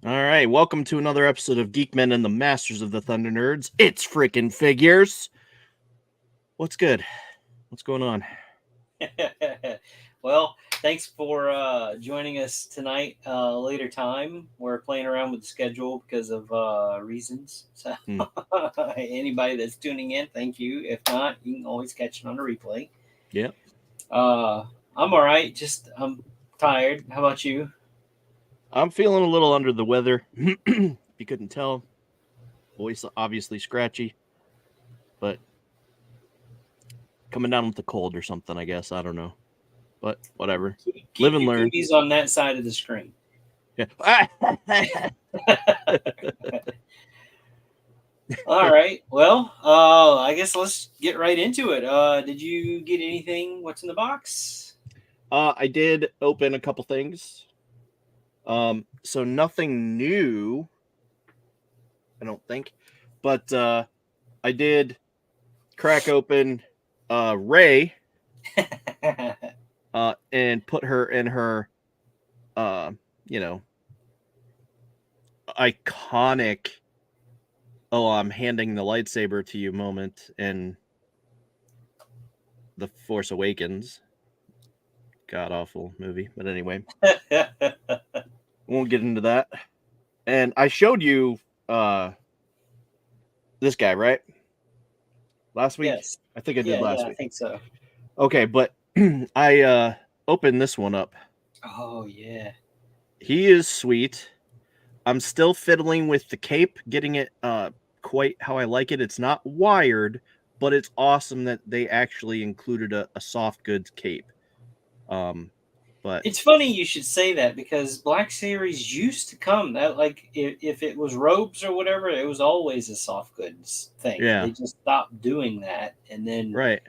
All right, welcome to another episode of Geek-Men and the Masters of the Thunder Nerds. It's Frickin Figures. What's good? What's going on? Well, thanks for joining us tonight. Later time, we're playing around with the schedule because of reasons. So, anybody that's tuning in, thank you. If not, you can always catch it on a replay. Yeah. I'm all right. Just I'm tired. How about you? I'm feeling a little under the weather. If you couldn't tell, voice obviously scratchy, but coming down with the cold or something, I guess. I don't know, but whatever. Keep Live and your learn. cookies on that side of the screen. Yeah. All right. Well, I guess let's get right into it. Did you get anything? What's in the box? I did open a couple things. So nothing new, I don't think, but I did crack open Ray and put her in her iconic I'm handing the lightsaber to you moment in The Force Awakens. God awful movie, but anyway. Won't get into that. And I showed you this guy, right? Last week? Yes. I think I did last week. I think so. Okay, but I opened this one up. Oh, yeah. He is sweet. I'm still fiddling with the cape, getting it quite how I like it. It's not wired, but it's awesome that they actually included a soft goods cape. But it's funny you should say that because Black Series used to come that like if it was robes or whatever, it was always a soft goods thing. Yeah. They just stopped doing that and then right.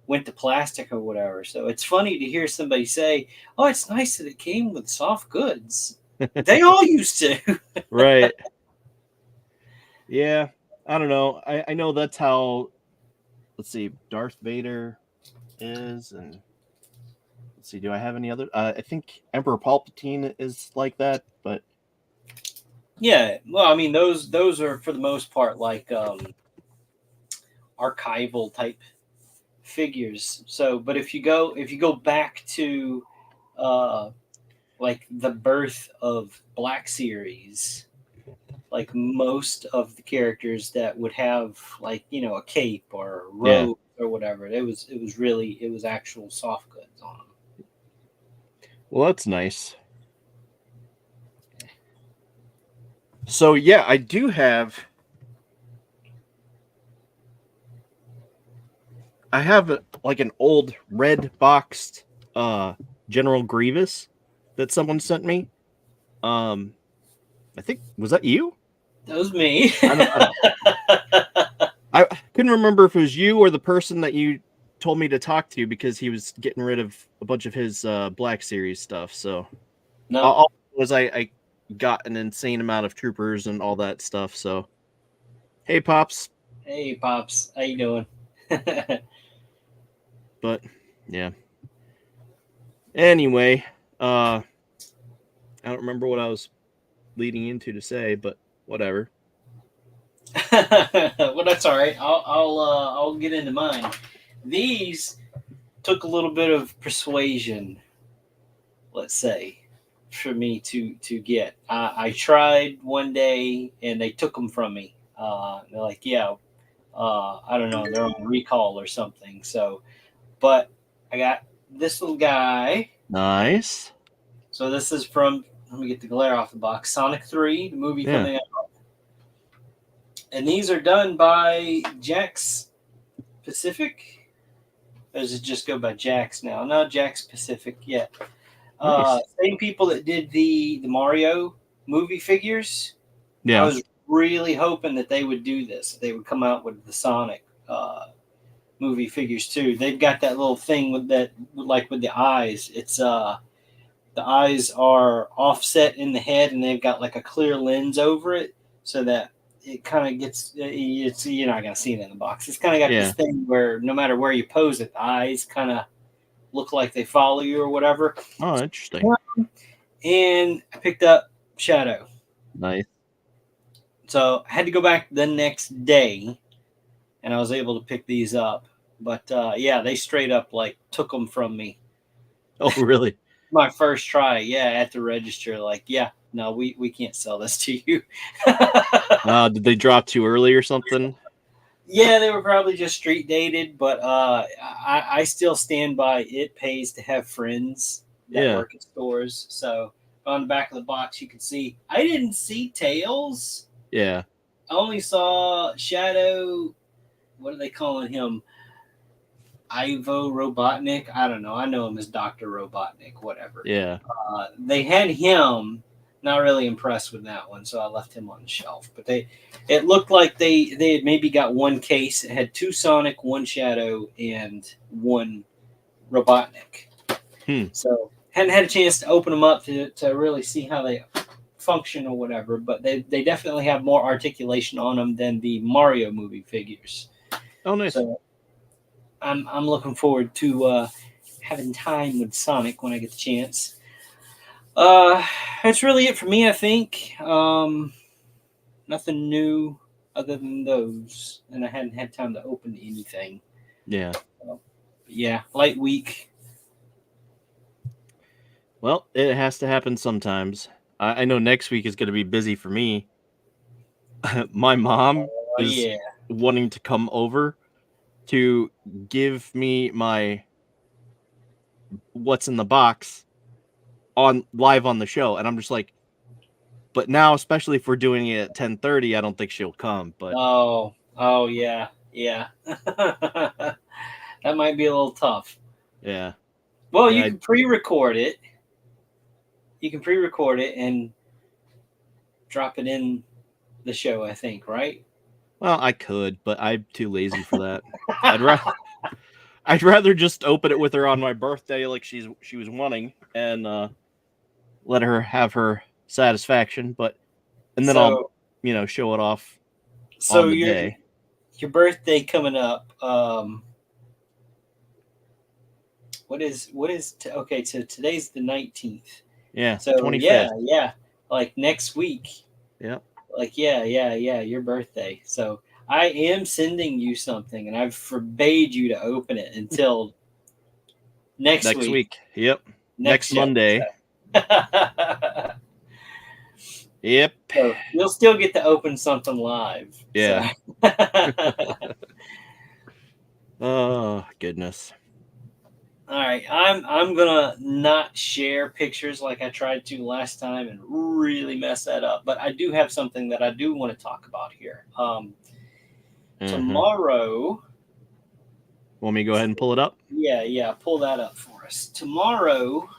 went to plastic or whatever. So it's funny to hear somebody say, "Oh, it's nice that it came with soft goods." They all used to. Right. Yeah. I don't know. I know that's how, let's see, Darth Vader is, and let's see, do I have any other? I think Emperor Palpatine is like that, but yeah. Well, I mean, those are for the most part like archival type figures. So, but if you go back to like the birth of Black Series, like most of the characters that would have like a cape or a robe or whatever, it was actual soft goods on them. Well, that's nice. So yeah, I do have. I have like an old red boxed General Grievous that someone sent me. I think, was that you? That was me. I couldn't remember if it was you or the person that you told me to talk to because he was getting rid of a bunch of his Black Series stuff. So no, all was I got an insane amount of troopers and all that stuff. So hey, Pops. Hey, Pops. How you doing? But yeah. Anyway, I don't remember what I was leading into to say, but whatever. Well, that's all right. I'll get into mine. These took a little bit of persuasion, let's say, for me to get. I tried one day and they took them from me. They're like, yeah, I don't know, they're on recall or something. So, but I got this little guy. Nice. So this is from, let me get the glare off the box, Sonic 3, the movie coming out. And these are done by Jakks Pacific. Or does it just go by Jakks now? No, Jakks Pacific, yeah. Nice. Same people that did the Mario movie figures. Yeah. I was really hoping that they would do this. They would come out with the Sonic movie figures too. They've got that little thing with that, like with the eyes. It's the eyes are offset in the head, and they've got like a clear lens over it, so that it kind of gets. It's you're not gonna see it in the box. It's kind of got this thing where no matter where you pose it, the eyes kind of look like they follow you or whatever. Oh, interesting. And I picked up Shadow. Nice. So I had to go back the next day, and I was able to pick these up. But yeah, they straight up like took them from me. Oh, really? My first try, yeah, at the register, like, yeah, no, we can't sell this to you. Did they drop too early or something? Yeah, they were probably just street dated, but I still stand by it pays to have friends that work at stores. So on the back of the box, you can see I didn't see Tails. Yeah. I only saw Shadow. What are they calling him? Ivo Robotnik. I don't know. I know him as Dr. Robotnik, whatever. Yeah. They had him. Not really impressed with that one, so I left him on the shelf. But it looked like they had maybe got one case. It had 2 Sonic, 1 Shadow, and 1 Robotnik. So hadn't had a chance to open them up to really see how they function or whatever. But they definitely have more articulation on them than the Mario movie figures. Oh, nice. So I'm looking forward to having time with Sonic when I get the chance. That's really it for me, I think. Nothing new other than those, and I hadn't had time to open anything. Yeah. Yeah, light week. Well, it has to happen sometimes. I know next week is going to be busy for me. My mom is wanting to come over to give me my what's in the box on live on the show, and I'm just like, but now, especially if we're doing it at 10:30, I don't think she'll come. But oh yeah that might be a little tough. Yeah. Well, you can pre-record it. You can pre-record it and drop it in the show, I think, right? Well, I could, but I'm too lazy for that. I'd rather just open it with her on my birthday, like she was wanting, and let her have her satisfaction. And then I'll show it off. So on the day. Your birthday coming up. What is okay? So today's the 19th. Yeah. So 25th. yeah, like next week. Yep. Like yeah, your birthday. So I am sending you something, and I've forbade you to open it until next week. Yep. Next Monday. So. Yep. So you'll still get to open something live. Yeah. So. Oh goodness. All right, I'm gonna not share pictures like I tried to last time and really mess that up. But I do have something that I do want to talk about here. Tomorrow. Want me to go ahead and pull it up? Yeah, pull that up for us. Tomorrow,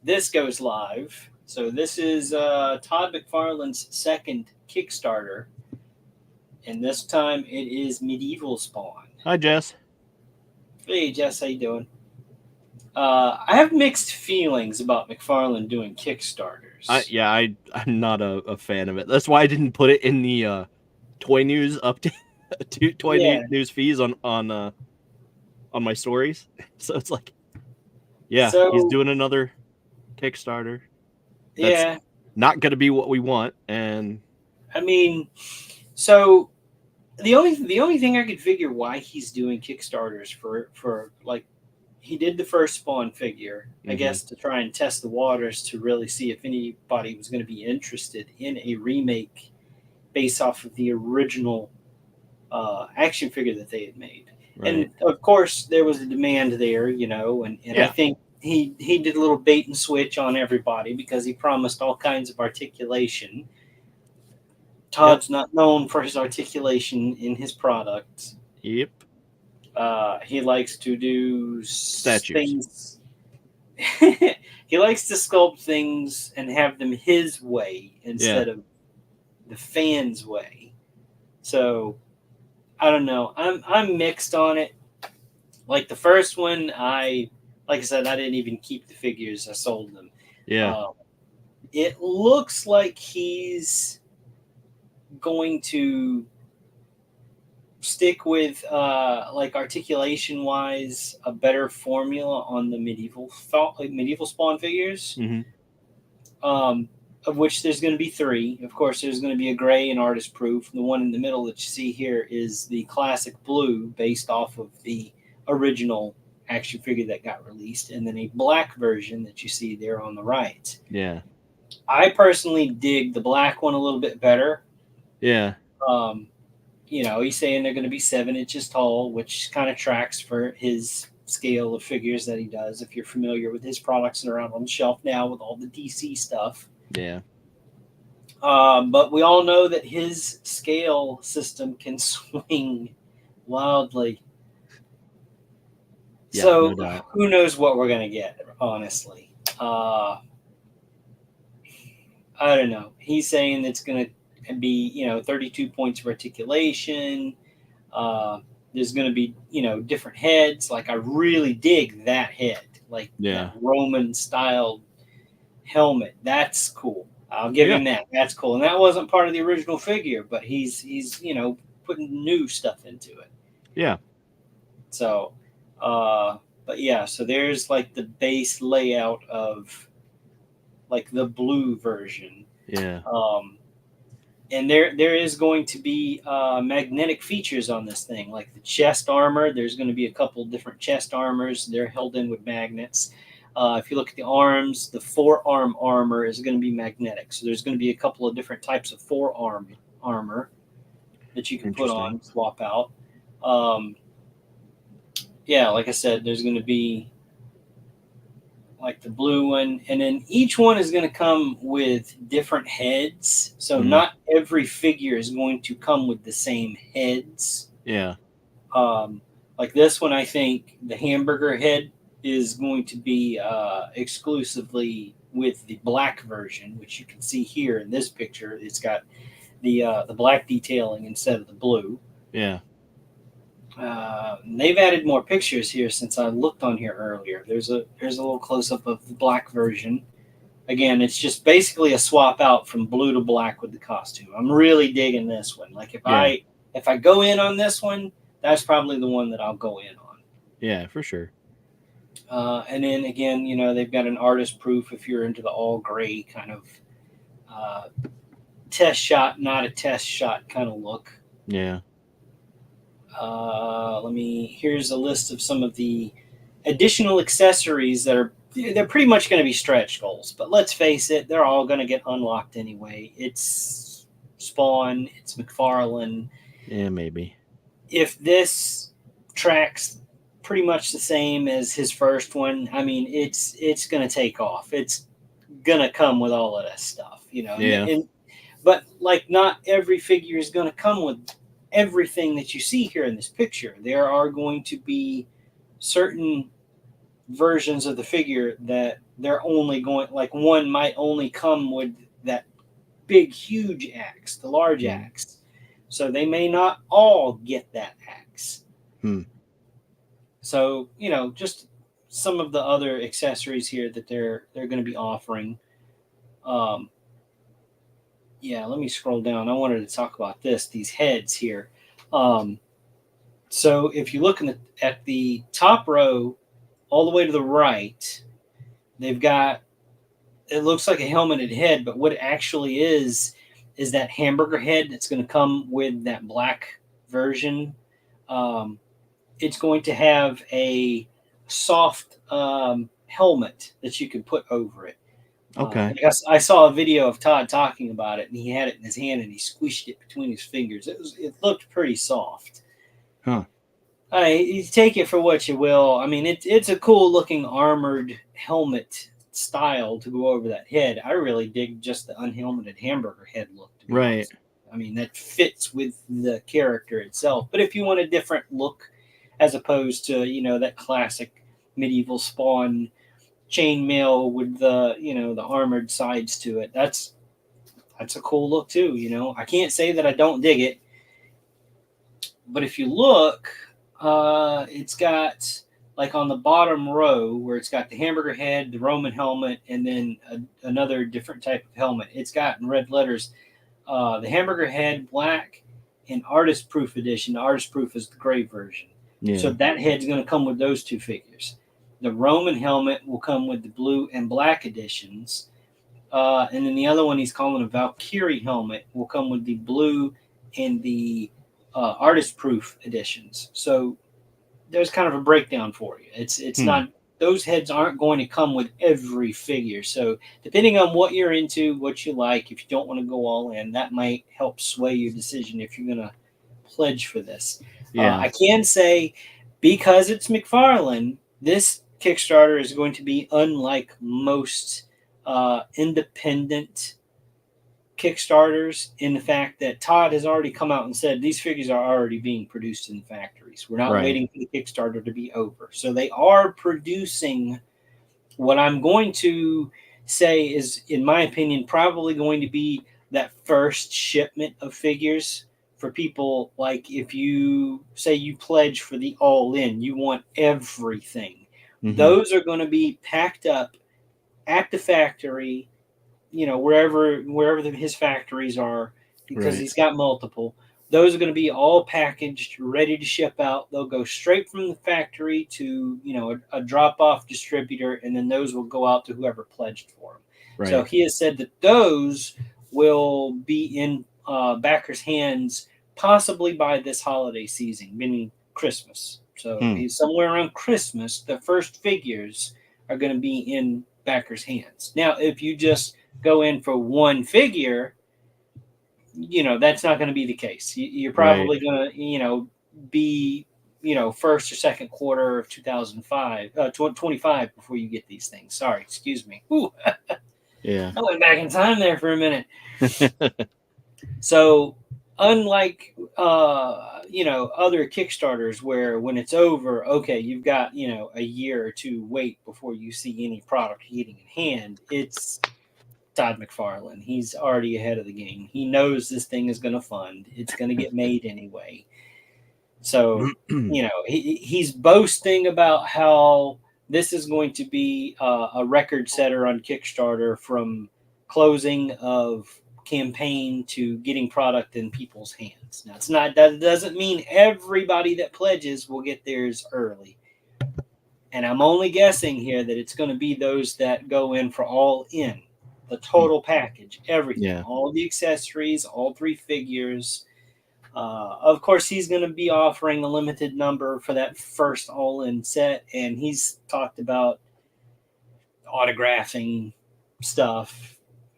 this goes live. So this is Todd McFarlane's second Kickstarter, and this time it is Medieval Spawn. Hi, Jess. Hey, Jess, how you doing? I have mixed feelings about McFarlane doing Kickstarters. I'm not a fan of it. That's why I didn't put it in the toy news update, news feeds on my stories. So it's like, he's doing another Kickstarter. That's not going to be what we want. And I mean, so the only thing I could figure why he's doing Kickstarters for like. He did the first Spawn figure, I guess, to try and test the waters to really see if anybody was going to be interested in a remake based off of the original action figure that they had made. Right. And, of course, there was a demand there, and I think he did a little bait and switch on everybody because he promised all kinds of articulation. Todd's not known for his articulation in his products. Yep. He likes to do statues. He likes to sculpt things and have them his way instead of the fans' way. So I don't know. I'm mixed on it. Like the first one, like I said, I didn't even keep the figures. I sold them. Yeah. It looks like he's going to stick with like articulation wise a better formula on the medieval Spawn figures. of which there's going to be 3. Of course, there's going to be a gray and artist proof. The one in the middle that you see here is the classic blue, based off of the original action figure that got released, and then a black version that you see there on the right. Yeah. I personally dig the black one a little bit better. Yeah. He's saying they're going to be 7 inches tall, which kind of tracks for his scale of figures that he does. If you're familiar with his products that are out on the shelf now with all the DC stuff. Yeah. But we all know that his scale system can swing wildly. Yeah, So no doubt. who knows what we're going to get, honestly. I don't know. He's saying it's going to be, 32 points of articulation. There's going to be, different heads. Like, I really dig that head. Like, that Roman-styled helmet. That's cool. I'll give him that. That's cool. And that wasn't part of the original figure, but he's putting new stuff into it. Yeah. So, but yeah, so there's like the base layout of like the blue version. Yeah. And there is going to be magnetic features on this thing, like the chest armor. There's going to be a couple different chest armors. They're held in with magnets. If you look at the arms, the forearm armor is going to be magnetic. So there's going to be a couple of different types of forearm armor that you can put on, swap out. Yeah, like I said, there's going to be like the blue one, and then each one is going to come with different heads. So not every figure is going to come with the same heads. Yeah. Like this one, I think the hamburger head is going to be exclusively with the black version, which you can see here in this picture. It's got the black detailing instead of the blue. Yeah. They've added more pictures here since I looked on here earlier. There's a little close-up of the black version. Again, it's just basically a swap out from blue to black with the costume. I'm really digging this one. Like if I go in on this one, that's probably the one that I'll go in on. Yeah, for sure. And then again, they've got an artist proof if you're into the all gray kind of test shot, not a test shot kind of look. Yeah. Here's a list of some of the additional accessories they're pretty much going to be stretch goals, but let's face it, they're all going to get unlocked anyway. It's Spawn, it's McFarlane. Yeah, maybe. If this tracks pretty much the same as his first one, I mean, it's going to take off. It's going to come with all of that stuff, Yeah. But like, not every figure is going to come with everything that you see here in this picture. There are going to be certain versions of the figure that they're only going, like one might only come with that big, huge axe, the large axe. So they may not all get that axe. So, just some of the other accessories here that they're going to be offering. Yeah, let me scroll down. I wanted to talk about these heads here. So if you look at the top row, all the way to the right, they've got, it looks like a helmeted head, but what it actually is that hamburger head that's going to come with that black version. It's going to have a soft helmet that you can put over it. Okay. I saw a video of Todd talking about it, and he had it in his hand, and he squished it between his fingers. It looked pretty soft. Huh. You take it for what you will. I mean, it's a cool looking armored helmet style to go over that head. I really dig just the unhelmeted hamburger head look. To be honest. I mean, that fits with the character itself. But if you want a different look, as opposed to that classic medieval Spawn chainmail with the armored sides to it, that's a cool look too. I can't say that I don't dig it, but if you look, it's got, like, on the bottom row where it's got the hamburger head, the Roman helmet, and then another different type of helmet, it's got in red letters the hamburger head black and artist proof edition. The artist proof is the gray version. So that head's going to come with those two figures. The Roman helmet will come with the blue and black editions. And then the other one he's calling a Valkyrie helmet will come with the blue and the artist proof editions. So there's kind of a breakdown for you. It's not, those heads aren't going to come with every figure. So depending on what you're into, what you like, if you don't want to go all in, that might help sway your decision if you're going to pledge for this. Yeah. I can say, because it's McFarlane, this Kickstarter is going to be unlike most independent Kickstarters in the fact that Todd has already come out and said these figures are already being produced in the factories. We're not waiting for the Kickstarter to be over. So they are producing what I'm going to say is, in my opinion, probably going to be that first shipment of figures for people. Like if you say you pledge for the all-in, you want everything. Those are going to be packed up at the factory, you know, wherever his factories are, because he's got multiple. Those are going to be all packaged, ready to ship out. They'll go straight from the factory to, you know, a drop-off distributor, and then those will go out to whoever pledged for them. So he has said that those will be in backers' hands possibly by this holiday season, meaning Christmas. So he's somewhere around Christmas, the first figures are going to be in backers' hands. Now, if you just go in for one figure, you know, that's not going to be the case. You're probably going to, you know, be, you know, first or second quarter of 2025 before you get these things. Sorry, excuse me. Ooh. Yeah. I went back in time there for a minute. So unlike, you know, other Kickstarters where when it's over, okay, you've got, you know, a year or two wait before you see any product getting in hand, it's Todd McFarlane. He's already ahead of the game. He knows this thing is going to fund. It's going to get made anyway. So, you know, he's boasting about how this is going to be a record setter on Kickstarter from closing of campaign to getting product in people's hands. Now, it's not, that doesn't mean everybody that pledges will get theirs early. And I'm only guessing here that it's going to be those that go in for all in. The total package, everything, all the accessories, all three figures. Of course, he's going to be offering a limited number for that first all-in set, and he's talked about autographing stuff.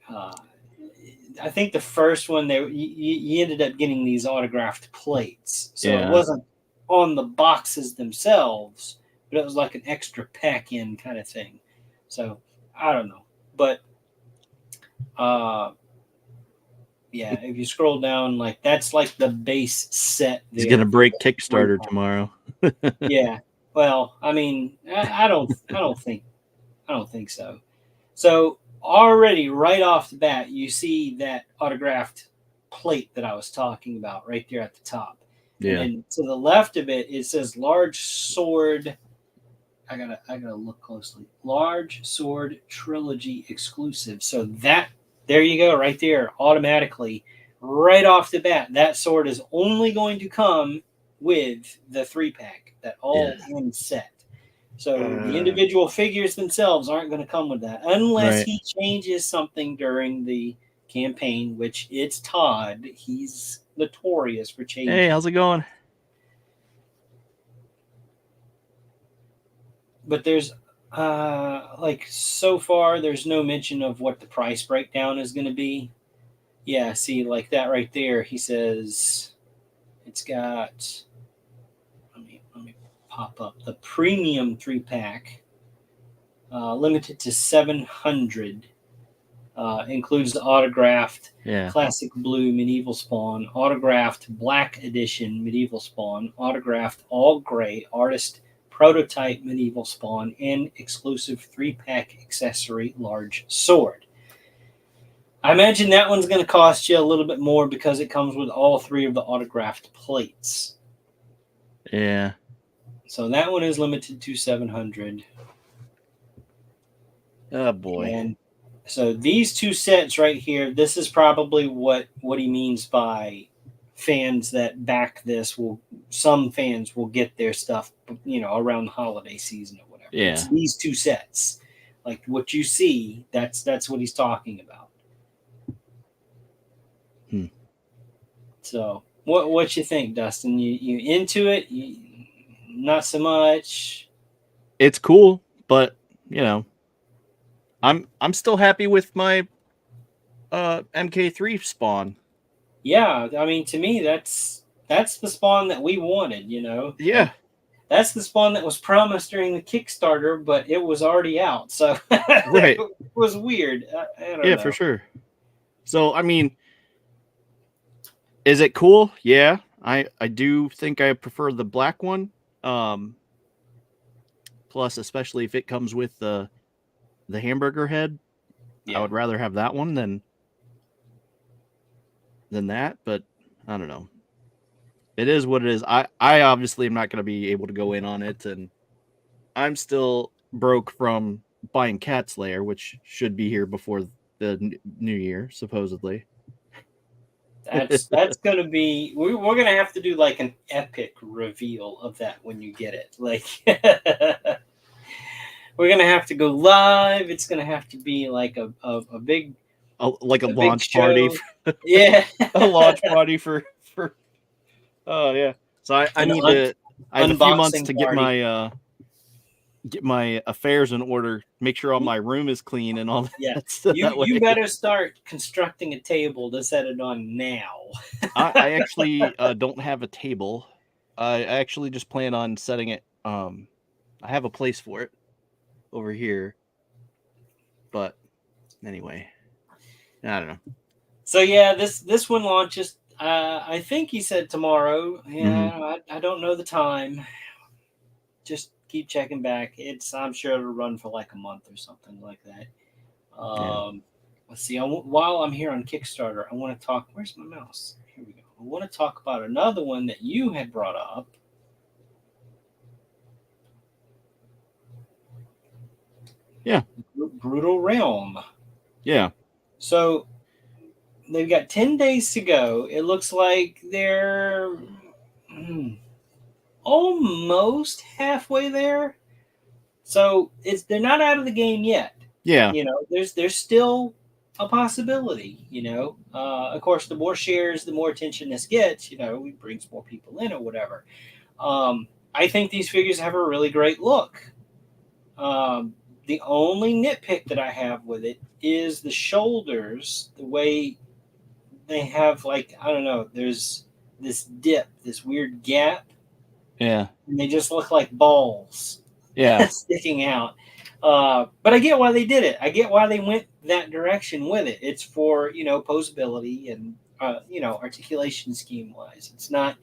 I think the first one, you ended up getting these autographed plates, so it wasn't on the boxes themselves, but it was like an extra pack-in kind of thing. So I don't know, but. Yeah, if you scroll down, like that's like the base set. He's gonna break Kickstarter tomorrow. Yeah, well, I mean, I don't think so. So already right off the bat, you see that autographed plate that I was talking about right there at the top. Yeah. And then to the left of it, it says large sword. I gotta look closely. Large sword trilogy exclusive. So that, there you go, right there, automatically, right off the bat, that sword is only going to come with the 3-pack, that all-in set. So the individual figures themselves aren't going to come with that unless he changes something during the campaign, which it's Todd. He's notorious for changing. Hey, how's it going? But there's like so far there's no mention of what the price breakdown is going to be. Yeah, see, like that right there, he says it's got, let me pop up the premium 3-pack, limited to 700, includes the autographed classic blue medieval spawn, autographed black edition medieval spawn, autographed all gray artist prototype medieval spawn, and exclusive 3-pack accessory large sword. I imagine that one's going to cost you a little bit more because it comes with all 3 of the autographed plates. Yeah. So that one is limited to 700. Oh boy. And so these 2 sets right here, this is probably what he means by fans that back this some fans will get their stuff, you know, around the holiday season or whatever. Yeah. It's these 2 sets. Like what you see, that's what he's talking about. So what you think, Dustin? You into it? Not so much. It's cool, but you know, I'm still happy with my MK3 spawn. Yeah, I mean, to me, that's the spawn that we wanted. You know, Yeah, like that's the spawn that was promised during the Kickstarter, but it was already out, so right. it was weird. I don't Yeah, know. for sure. So I mean, is it cool? Yeah, I do think I prefer the black one. Um, Plus, especially if it comes with the hamburger head, I Yeah. would rather have that one than that. But I don't know. It is what it is. I obviously am not going to be able to go in on it, and I'm still broke from buying Cat's Lair, which should be here before the new year, supposedly. That's gonna be we're gonna have to do like an epic reveal of that when you get it. Like we're gonna have to go live. It's gonna have to be like a big Like a big launch party, show. Yeah, a launch party for. Oh yeah. So I an need to. I have a few months unboxing to party. get my affairs in order, make sure all my room is clean and all Yeah, that. So that way, you better start constructing a table to set it on now. I actually don't have a table. I actually just plan on setting it. I have a place for it over here, but anyway, I don't know. So yeah, this one launches. I think he said tomorrow. Yeah, Mm-hmm. I don't know the time. Just keep checking back. I'm sure it'll run for like a month or something like that. Yeah. Let's see. While I'm here on Kickstarter, I want to talk. Where's my mouse? Here we go. I want to talk about another one that you had brought up. Yeah. Brutal Realm. Yeah. So they've got 10 days to go. It looks like they're almost halfway there. So they're not out of the game yet. Yeah. You know, there's still a possibility. You know, of course, the more shares, the more attention this gets. You know, it brings more people in or whatever. I think these figures have a really great look. The only nitpick that I have with it is the shoulders, the way they have, like, I don't know, there's this dip, this weird gap, Yeah. and they just look like balls Yeah. sticking out. But I get why they did it. I get why they went that direction with it. It's for, you know, posability and, you know, articulation scheme wise. It's not,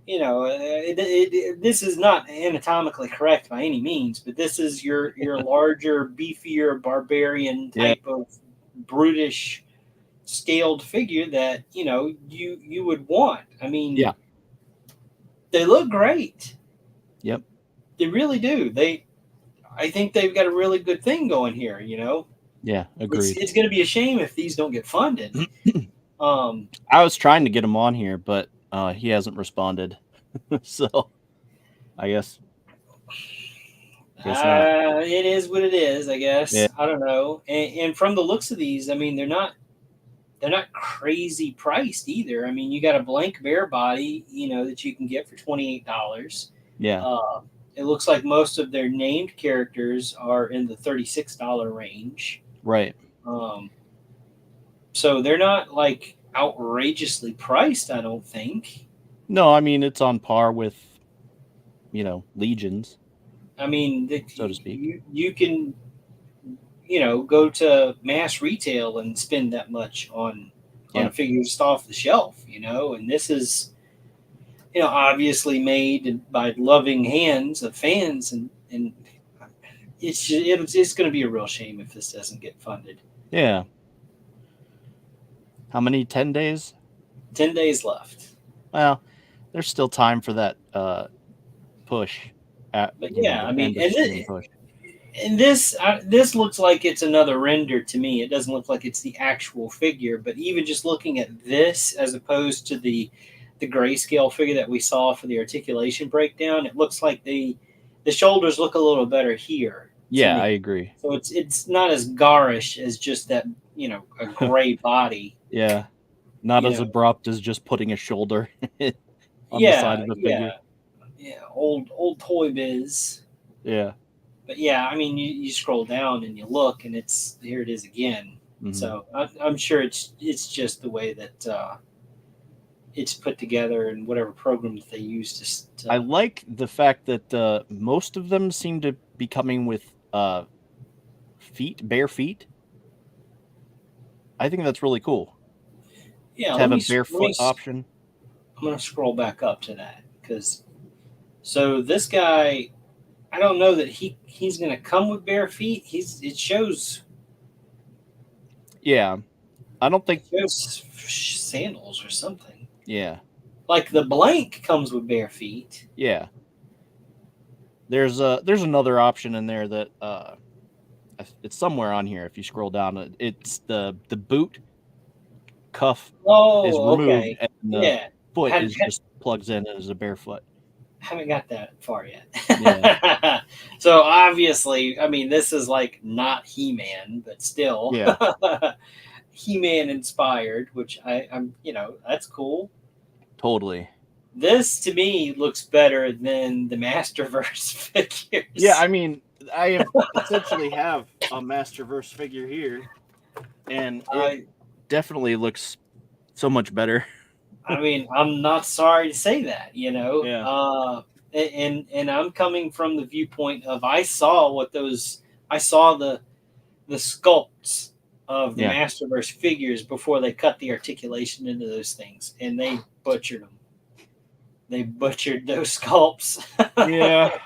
you know, this is not anatomically correct by any means, but this is your larger, beefier, barbarian Yeah. type of brutish scaled figure that, you know, you would want. I mean, Yeah. they look great. Yep. They really do. I think they've got a really good thing going here. You know, Yeah. Agreed. it's going to be a shame if these don't get funded. I was trying to get him on here, but he hasn't responded. So I guess not. It is what it is, I guess. Yeah. I don't know. And from the looks of these, I mean, they're not crazy priced either. I mean, you got a blank bear body, you know, that you can get for $28. Yeah. It looks like most of their named characters are in the $36 range. Right. So they're not like outrageously priced, I don't think. No, I mean it's on par with, you know, Legions. I mean, so to speak. You can, you know, go to mass retail and spend that much on a figure just off the shelf, you know. And this is, you know, obviously made by loving hands of fans, and it's going to be a real shame if this doesn't get funded. Yeah. How many? 10 days? 10 days left. Well, there's still time for that push. But yeah, I mean, push. And this looks like it's another render to me. It doesn't look like it's the actual figure, but even just looking at this as opposed to the grayscale figure that we saw for the articulation breakdown, it looks like the shoulders look a little better here. Yeah, I agree. So it's not as garish as just that, a gray body. Yeah. Not You as know, abrupt as just putting a shoulder on the side yeah, of the yeah, figure. yeah. Old Toy Biz. Yeah. But yeah, I mean, you scroll down and you look, and here it is again. Mm-hmm. So I'm sure it's just the way that it's put together and whatever program that they use to I like the fact that most of them seem to be coming with bare feet. I think that's really cool yeah. to have a barefoot option. I'm gonna scroll back up to that because so this guy, I don't know that he's gonna come with bare feet. It shows. Yeah, I don't think. It shows sandals or something. Yeah, Like the blank comes with bare feet. yeah. There's another option in there that it's somewhere on here. If you scroll down, it's the boot cuff is Oh, removed okay. and the Yeah. foot is just plugs in as a barefoot. Haven't got that far yet. Yeah. So obviously, I mean, this is like not He-Man, but still, Yeah. He-Man inspired, which I'm, that's cool. Totally. This to me looks better than the Masterverse figures. Yeah, I mean, I essentially have a Masterverse figure here, and it definitely looks so much better. I mean, I'm not sorry to say that, Yeah. And I'm coming from the viewpoint of I saw the sculpts of the Masterverse figures before they cut the articulation into those things, and they butchered them. They butchered those sculpts. Yeah.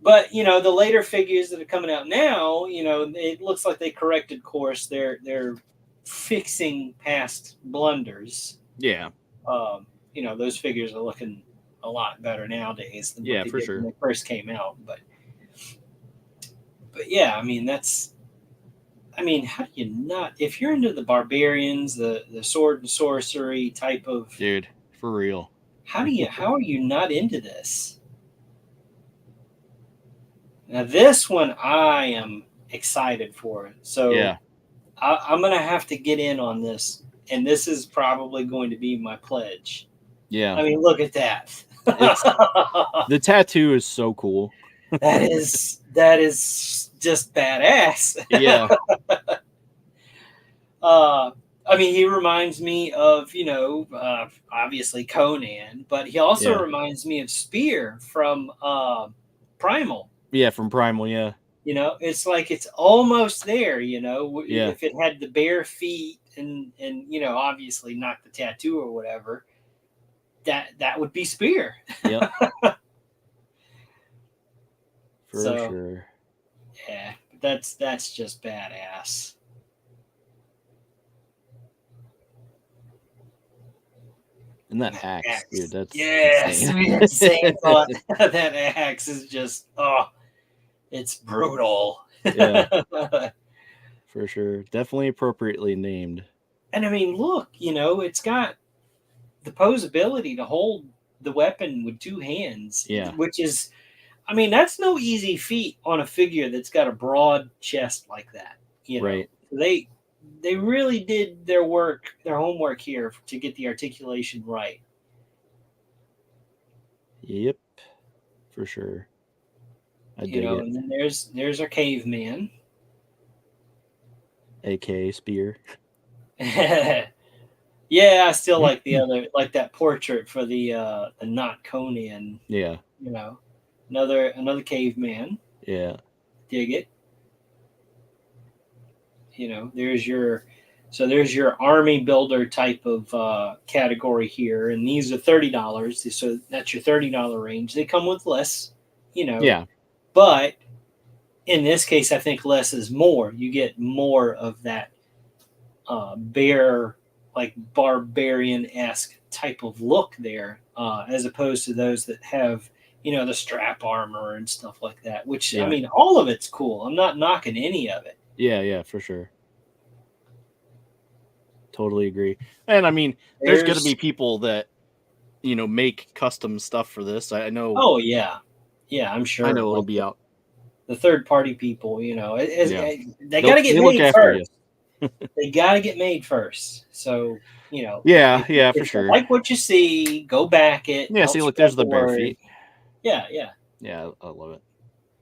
But the later figures that are coming out now, it looks like they corrected course. They're fixing past blunders. Yeah. Those figures are looking a lot better nowadays than what they for did sure when they first came out. But yeah, I mean how do you not, if you're into the barbarians, the sword and sorcery type of dude, for real. How are you not into this? Now this one I am excited for. So yeah. I'm gonna have to get in on this, and this is probably going to be my pledge. Yeah. I mean, look at that. The tattoo is so cool. that is just badass. Yeah. I mean, he reminds me of, obviously Conan, but he also reminds me of Spear from Primal. Yeah, from Primal, yeah. It's like it's almost there, Yeah. if it had the bare feet and obviously not the tattoo or whatever, that would be Spear. Yep. For sure. Yeah, that's just badass. And that axe, dude, that's insane. Thought that axe is just it's brutal. Yeah. For sure. Definitely appropriately named. And I mean, look, it's got the posability to hold the weapon with two hands. Yeah. Which is, I mean, that's no easy feat on a figure that's got a broad chest like that. Right. They really did their homework here to get the articulation right. Yep, for sure. I dig it. And then there's our caveman, aka Spear. Yeah, I still like the other, like that portrait for the not Conan. Yeah. Another caveman. Yeah. Dig it. There's your army builder type of category here, and these are $30. So that's your $30 range. They come with less, Yeah. But in this case, I think less is more. You get more of that bear, like barbarian-esque type of look there, as opposed to those that have, the strap armor and stuff like that. Which I mean, all of it's cool. I'm not knocking any of it. Yeah, for sure. Totally agree. And I mean, there's going to be people that, make custom stuff for this. I know. Oh, yeah. Yeah, I'm sure. I know it'll be out. third party people. You know, they got to get They look made after you. first. They got to get made first. So, you know, Yeah, if for you sure. like what you see, go back it. Yeah, help see, look, spread there's the bare word. feet. Yeah. Yeah, I love it.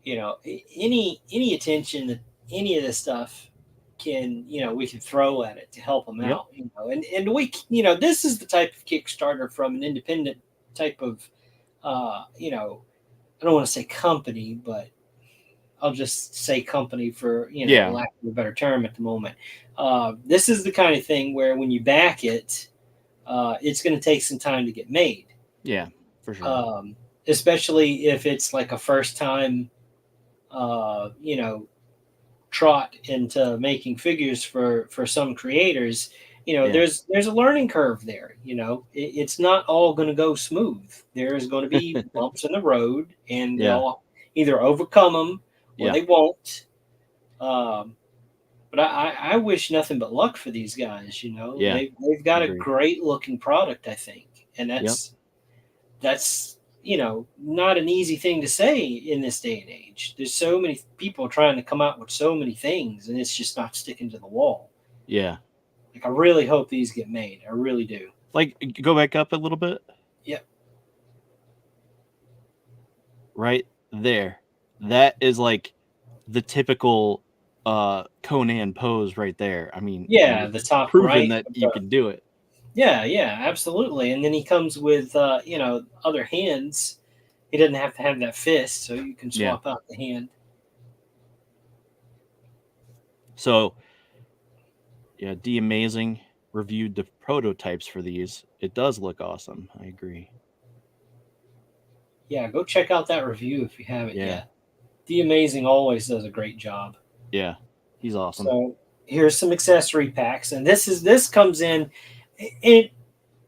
You know, any attention that any of this stuff can, you know, we can throw at it to help them out. You know, and we, you know, this is the type of Kickstarter from an independent type of, you know, I don't want to say company, but I'll just say company for, you know, lack of a better term at the moment. This is the kind of thing where when you back it, it's going to take some time to get made. Yeah, for sure. Especially if it's like a first time, you know, trot into making figures for some creators. You know, there's a learning curve there. You know, it's not all going to go smooth. There's going to be bumps in the road, and they'll either overcome them or they won't. But I wish nothing but luck for these guys. You know, they've got a great looking product, I think, and that's you know, not an easy thing to say in this day and age. There's so many people trying to come out with so many things, and it's just not sticking to the wall. Yeah. Like, I really hope these get made. I really do. Like, go back up a little bit. Yep. Right there. That is like the typical Conan pose right there. I mean, yeah, the top proven right that you can do it. Yeah, absolutely. And then he comes with you know, other hands. He doesn't have to have that fist, so you can swap out the hand. So, yeah, D Amazing reviewed the prototypes for these. It does look awesome. I agree. Yeah, go check out that review if you haven't yet. D Amazing always does a great job. Yeah, he's awesome. So here's some accessory packs, and this comes in.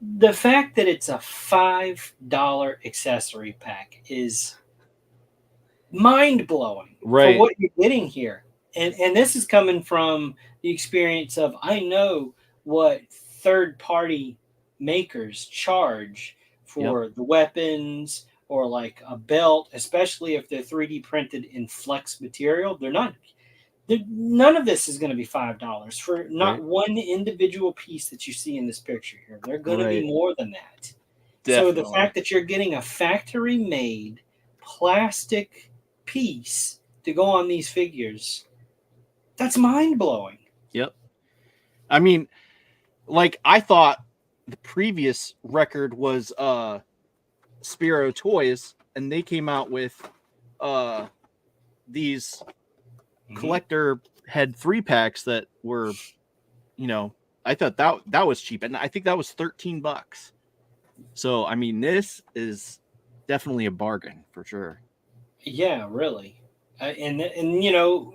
The fact that it's a $5 accessory pack is mind blowing for what you're getting here. And this is coming from the experience of, I know what third party makers charge for the weapons or like a belt, especially if they're 3D printed in flex material. None of this is going to be $5 for not one individual piece that you see in this picture here. They're going to be more than that. Definitely. So the fact that you're getting a factory made plastic piece to go on these figures, that's mind blowing. Yep. I mean, like, I thought the previous record was Spiro Toys, and they came out with these collector had 3-packs that were, you know, I thought that was cheap, and I think that was $13. So I mean, this is definitely a bargain for sure. Yeah, really. And you know,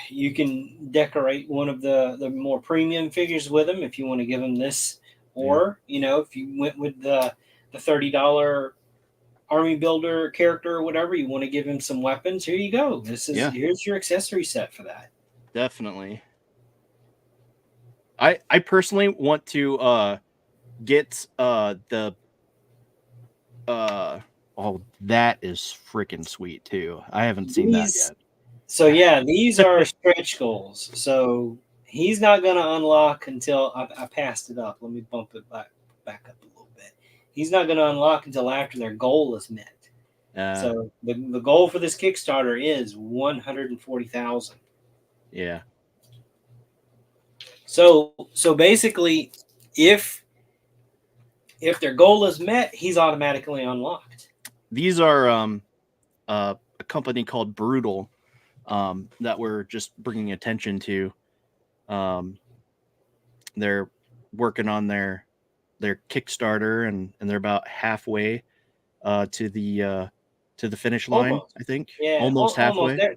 you can decorate one of the more premium figures with them if you want to give them this, or you know, if you went with the $30 army builder character or whatever, you want to give him some weapons, here you go. Here's your accessory set for that. Definitely. I personally want to get the oh, that is freaking sweet too. I haven't seen that yet. So yeah, these are stretch goals. So he's not going to unlock until I passed it up. Let me bump it back up a little bit. He's not going to unlock until after their goal is met. So the goal for this Kickstarter is 140,000. Yeah. So basically, if their goal is met, he's automatically unlocked. These are a company called Brutal that we're just bringing attention to. They're working on their Kickstarter, and they're about halfway to the finish line. Almost. I think. Yeah, almost halfway.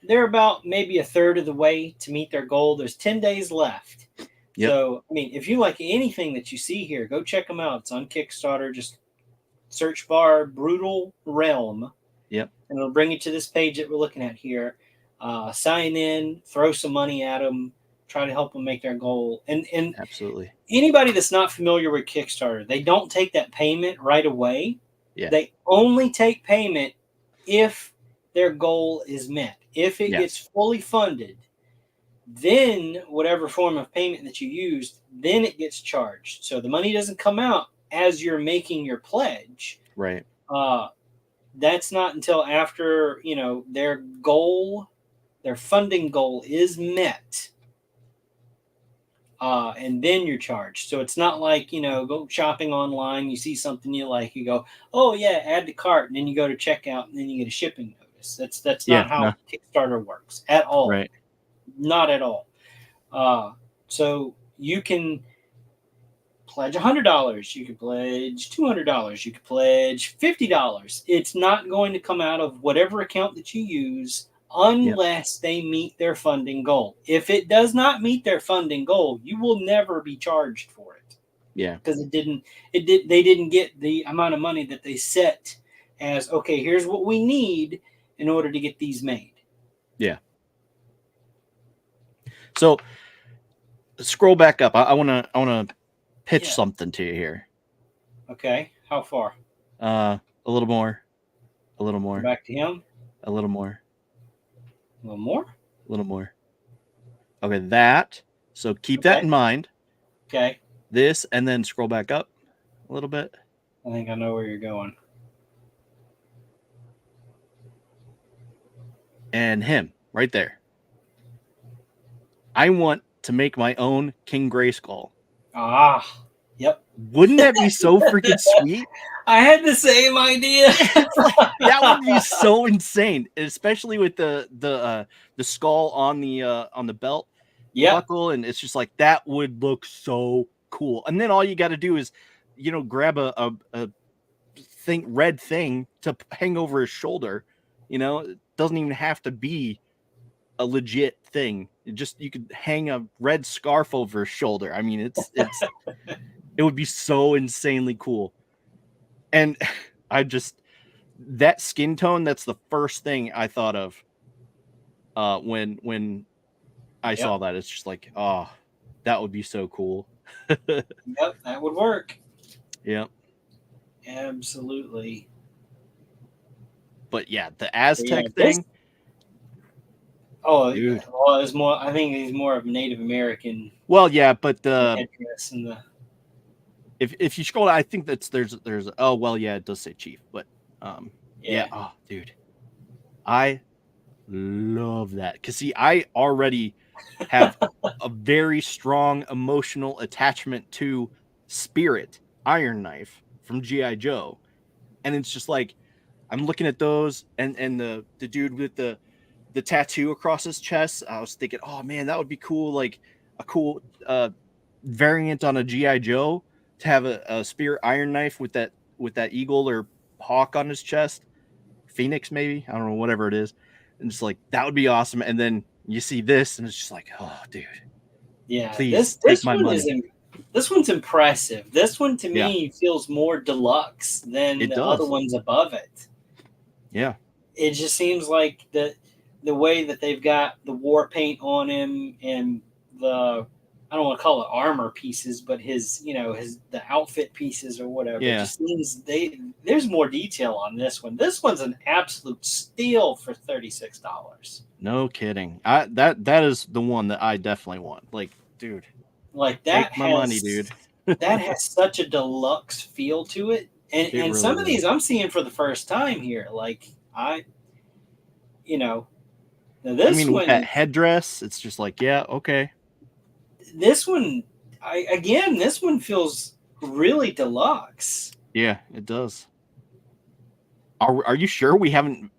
They're about maybe a third of the way to meet their goal. There's 10 days left. Yep. So, I mean, if you like anything that you see here, go check them out. It's on Kickstarter. Just search bar Brutal Realm. Yep. And it'll bring you to this page that we're looking at here. Sign in, throw some money at them, try to help them make their goal. And absolutely. Anybody that's not familiar with Kickstarter, they don't take that payment right away. Yeah. They only take payment if their goal is met. If it Yes. gets fully funded, then whatever form of payment that you used, then it gets charged. So the money doesn't come out as you're making your pledge. Right. That's not until after, their goal, their funding goal is met. And then you're charged. So it's not like, go shopping online, you see something you like, you go, oh yeah, add to cart, and then you go to checkout, and then you get a shipping notice. That's not how Kickstarter works at all. Right. Not at all. So you can pledge $100, you can pledge $200, you can pledge $50. It's not going to come out of whatever account that you use unless they meet their funding goal. If it does not meet their funding goal, you will never be charged for it. Yeah. Because they didn't get the amount of money that they set as, okay, here's what we need in order to get these made. Yeah. So scroll back up. I wanna pitch something to you here. Okay. How far? A little more. A little more. Back to him. A little more. A little more? A little more. Okay, that. So keep that in mind. Okay. This, and then scroll back up a little bit. I think I know where you're going. And him, right there. I want to make my own King Grayskull. Ah, yep. Wouldn't that be so freaking sweet? I had the same idea. That would be so insane, especially with the skull on the belt buckle, and it's just like that would look so cool. And then all you got to do is, grab a red thing to hang over his shoulder. It doesn't even have to be a legit thing. You could hang a red scarf over his shoulder. I mean, it's it would be so insanely cool. And that skin tone, that's the first thing I thought of when I saw that. It's just like, oh, that would be so cool. Yep, that would work. Yep. Absolutely. But yeah, the Aztec thing. Dude. Well, it's more. I think he's more of Native American. Well, yeah, but headdress and the. If you scroll, I think there's oh well, yeah, it does say chief, but yeah. Oh, dude, I love that because see, I already have a very strong emotional attachment to Spirit Iron Knife from G.I. Joe, and it's just like I'm looking at those and the dude with the tattoo across his chest. I was thinking, oh man, that would be cool, like a cool variant on a G.I. Joe to have a Spirit Iron Knife with that eagle or hawk on his chest, Phoenix maybe, I don't know, whatever it is, and just like that would be awesome. And then you see this, and it's just like, oh, dude, yeah, please this take my one money. This one's impressive. This one to me feels more deluxe than the other ones above it. Yeah, it just seems like the way that they've got the war paint on him and the, I don't want to call it armor pieces, but his the outfit pieces or whatever. Yeah. It just seems there's more detail on this one. This one's an absolute steal for $36. No kidding. That is the one that I definitely want. Like, dude, like that. Take my money, dude. That has such a deluxe feel to it, and really some of these I'm seeing for the first time here. Like now this one, with that headdress, it's just like, yeah, okay. This one, this one feels really deluxe. Yeah, it does. Are you sure we haven't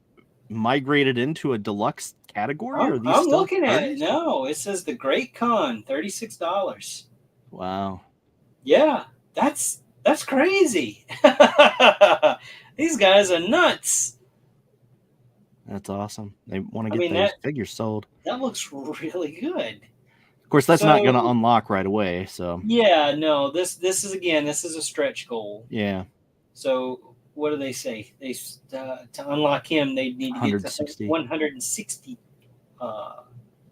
migrated into a deluxe category? I'm looking at it. No, it says the Great Khan, $36. Wow. Yeah, that's crazy. These guys are nuts. That's awesome. They want to get those figures sold. That looks really good. Of course, that's not going to unlock right away. So yeah, no. This is a stretch goal. Yeah. So what do they say? They to unlock him, they need to get to 160.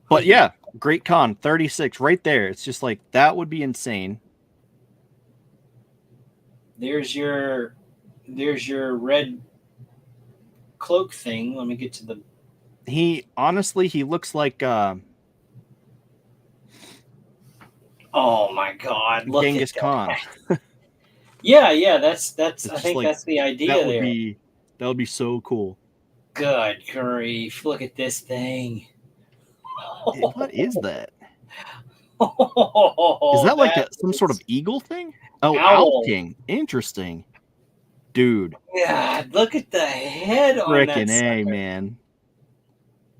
But yeah, Great Khan 36 right there. It's just like that would be insane. There's your red cloak thing. Let me get to the. He looks like Oh my God! Look Genghis at Khan. that. Yeah. That's. It's I just think like, that's the idea there. That would be so cool. Good grief! Look at this thing. What is that? Oh, Is that like that some sort of eagle thing? Oh, Owl owl. King. Interesting. Dude. God, look at the head on that Frickin' A, sucker. man.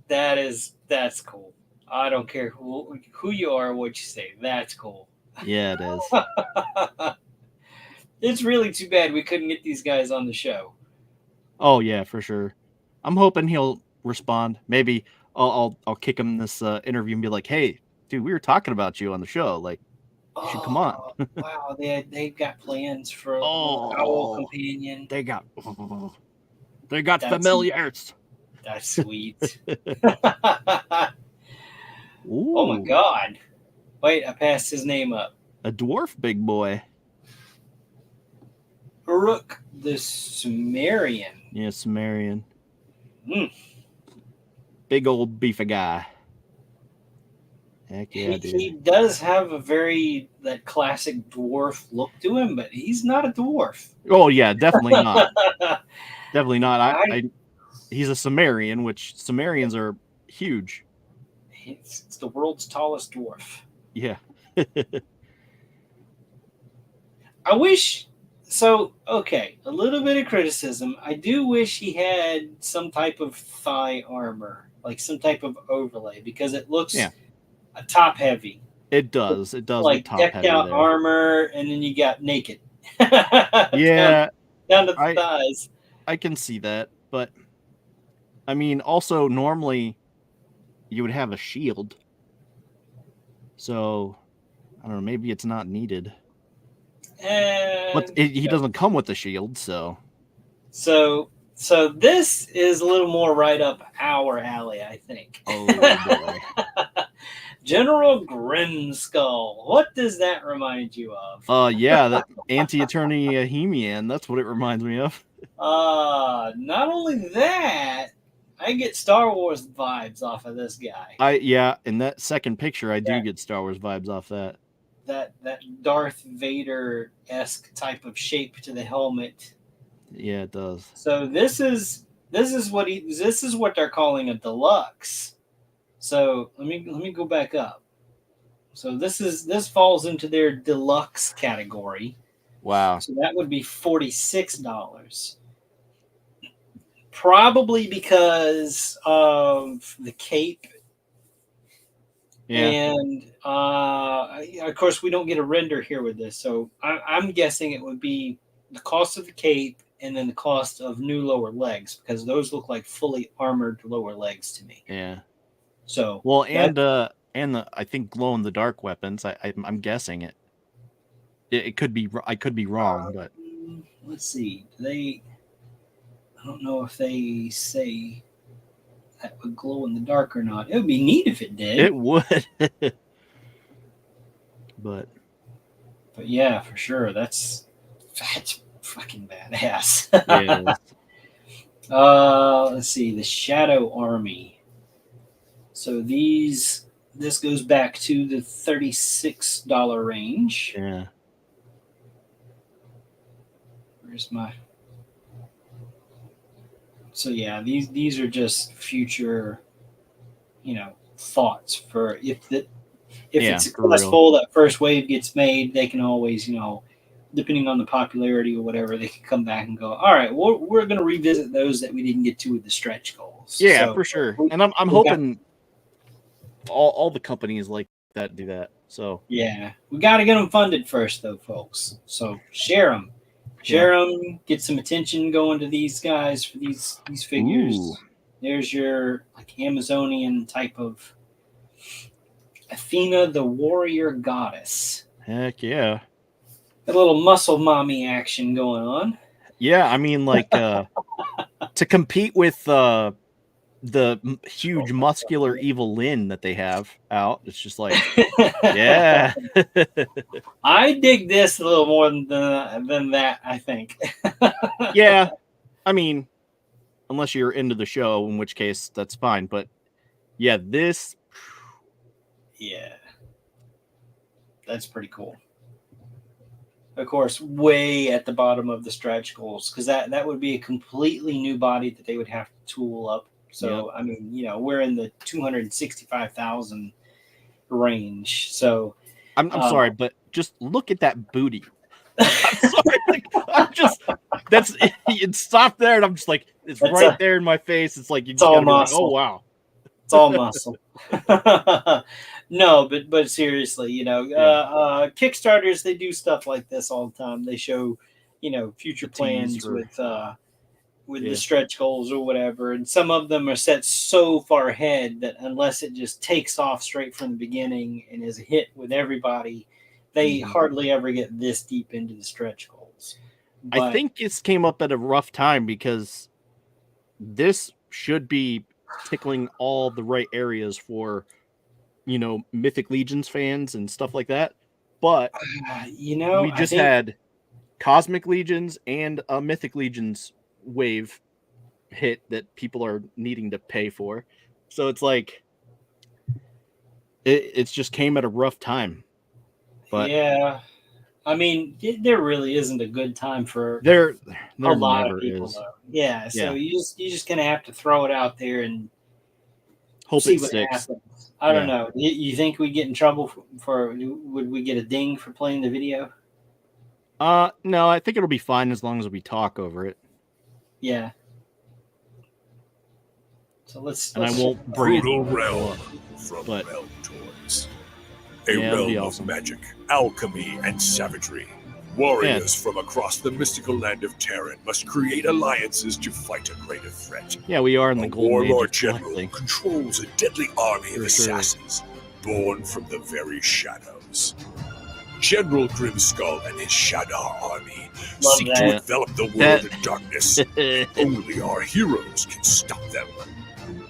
That's cool. I don't care who you are or what you say. That's cool. Yeah, it is. It's really too bad we couldn't get these guys on the show. Oh yeah, for sure. I'm hoping he'll respond. Maybe I'll kick him this interview and be like, "Hey, dude, we were talking about you on the show. Like, you should come on." Wow, they've got plans for a little owl Oh, companion. they got That's- familiars. That's sweet. Ooh, Oh my God! Wait, I passed his name up. a dwarf big boy. Brooke the Sumerian. Yeah, Sumerian. Mm. Big old beefy guy. Heck yeah, dude. He does have a that classic dwarf look to him, but he's not a dwarf. Oh yeah, definitely not. Definitely not. He's a Sumerian, which Sumerians are huge. It's the world's tallest dwarf. Yeah. I wish. So, okay, a little bit of criticism. I do wish he had some type of thigh armor, like some type of overlay, because it looks top heavy. It does. It does. Like top decked heavy out there. armor, and then you got naked. Yeah. down to the thighs. I can see that, but I mean, also normally you would have a shield. So I don't know. Maybe it's not needed. But he doesn't come with the shield, so. So this is a little more right up our alley, I think. Oh boy. General Grimskull. What does that remind you of? Yeah, that anti-attorney He-Man. That's what it reminds me of. Not only that, I get Star Wars vibes off of this guy. In that second picture, I do get Star Wars vibes off that. That Darth Vader-esque type of shape to the helmet. Yeah, it does. So this is what they're calling a deluxe. So let me go back up. So this falls into their deluxe category. Wow. So that would be $46. Probably because of the cape. Yeah. And of course we don't get a render here with this. So I'm guessing it would be the cost of the cape and then the cost of new lower legs, because those look like fully armored lower legs to me. Yeah. So well, and the I think glow in the dark weapons. I'm guessing it could be. I could be wrong, but let's see. I don't know if they say that would glow in the dark or not. It would be neat if it did. It would. but yeah, for sure. That's fucking badass. Yeah. Let's see. The Shadow Army. So this goes back to the $36 range. Yeah. Where's my? So yeah, these are just future, thoughts for if it's successful, that first wave gets made, they can always, depending on the popularity or whatever, they can come back and go, all right, we're going to revisit those that we didn't get to with the stretch goals. Yeah, so, for sure. And I'm hoping all the companies like that do that. So yeah, we got to get them funded first, though, folks. So share them. Share them, get some attention going to these guys for these figures. Ooh. There's your Amazonian type of Athena, the warrior goddess. Heck yeah. A little muscle mommy action going on. Yeah, I mean, to compete with the huge muscular evil Lynn that they have out, it's just like, yeah. I dig this a little more than that, I think. Yeah, I mean, unless you're into the show, in which case that's fine. But yeah, this. Yeah. That's pretty cool. Of course, way at the bottom of the stretch goals, because that would be a completely new body that they would have to tool up. So, I mean, we're in the 265,000 range. So I'm sorry, but just look at that booty. I'm sorry. It stopped there, and I'm just like, it's right there in my face. It's like, you just gotta be like, oh, wow. It's all muscle. No, but seriously, Kickstarters, they do stuff like this all the time. They show, future plans with the stretch goals or whatever. And some of them are set so far ahead that unless it just takes off straight from the beginning and is a hit with everybody, they hardly ever get this deep into the stretch goals. But I think this came up at a rough time because this should be tickling all the right areas for, Mythic Legions fans and stuff like that. But, we just had Cosmic Legions and a Mythic Legions wave hit that people are needing to pay for. So it's like, it's just came at a rough time. But yeah. I mean, there really isn't a good time for there a lot of people. is. Though. Yeah, so you just gonna have to throw it out there and hope see it what sticks. happens. I don't know. You think we get in trouble would we get a ding for playing the video? No, I think it'll be fine as long as we talk over it. Yeah. So let's I won't bring Brutal Realm from Realm Toys. A realm of magic, alchemy, and savagery. Warriors from across the mystical land of Terran must create alliances to fight a greater threat. Yeah, we are in the Golden Age. Warlord General controls a deadly army of assassins, born from the very shadows. General Grimskull and his Shadar army seek to envelop the world in darkness. Only our heroes can stop them.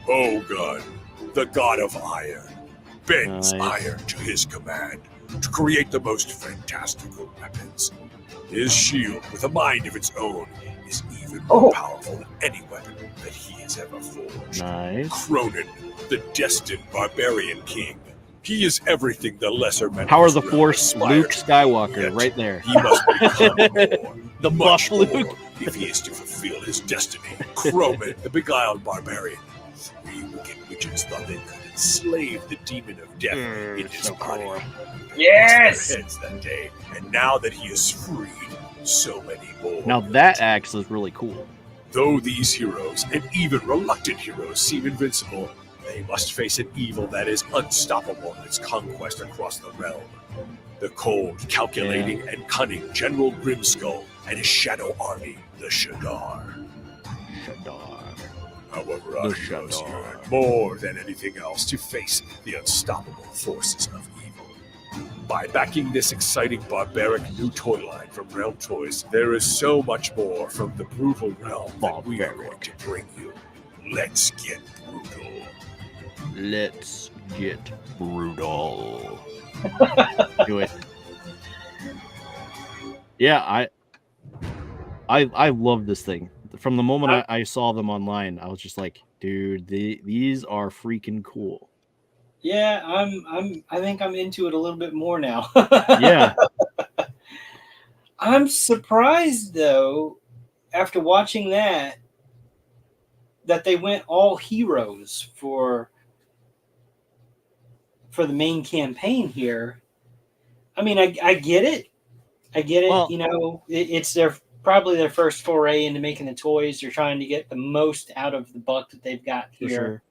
Ogun, the god of iron, bends iron to his command to create the most fantastical weapons. His shield, with a mind of its own, is even more powerful than any weapon that he has ever forged. Cronin, the destined barbarian king. He is everything the lesser men. Power of the Force, Luke Skywalker, right there. He must become more, the buff Luke, if he is to fulfill his destiny. Cronin, the beguiled barbarian. 3 wicked witches thought they could enslave the demon of death in his body. Yes! Their heads that day, and now that he is freed, so many more. Now that axe is really cool. Though these heroes, and even reluctant heroes, seem invincible, they must face an evil that is unstoppable in its conquest across the realm. The cold, calculating, and cunning General Grimskull and his shadow army, the Shadar. However, our heroes yearn more than anything else to face the unstoppable forces of evil. By backing this exciting barbaric new toy line from Realm Toys, there is so much more from the brutal realm that we are going to bring you. Let's get brutal. Let's get brutal. Do it. Yeah, I love this thing. From the moment I saw them online, I was just like, dude, these are freaking cool. Yeah, I think I'm into it a little bit more now. Yeah. I'm surprised though, after watching that they went all heroes for the main campaign here. I mean, I get it. I get it. Well, it's probably their first foray into making the toys. They're trying to get the most out of the buck that they've got here,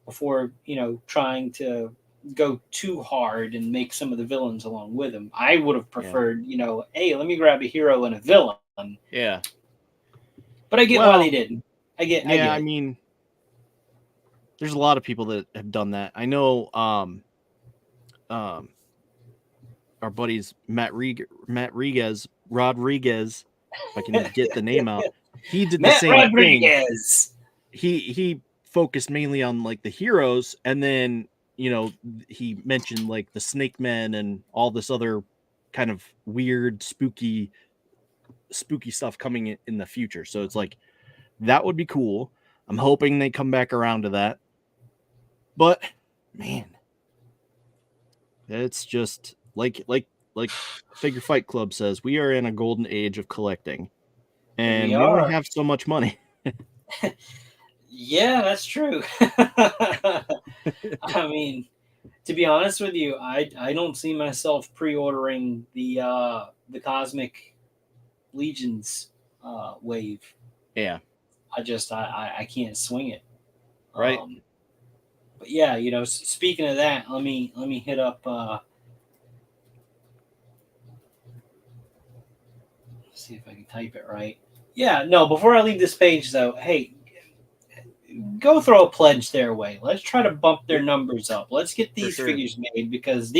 before trying to go too hard and make some of the villains along with them. I would have preferred, hey, let me grab a hero and a villain. Yeah, but I get why they didn't. I get. I mean, there's a lot of people that have done that. I know, our buddies Rodriguez, if I can get the name out, he did the same Rodriguez. thing. He focused mainly on like the heroes, and then he mentioned like the Snake Men and all this other kind of weird, spooky stuff coming in the future. So it's like That would be cool. I'm hoping they come back around to that. But man, it's just like Figure Fight Club says, we are in a golden age of collecting, and we only have so much money. Yeah, that's true. I mean, to be honest with you, I don't see myself pre-ordering the Cosmic Legions wave. Yeah. I can't swing it. Right. But yeah, speaking of that, let me hit up. See if I can type it right. Yeah, no. Before I leave this page, though, hey, go throw a pledge their way. Let's try to bump their numbers up. Let's get these figures made, because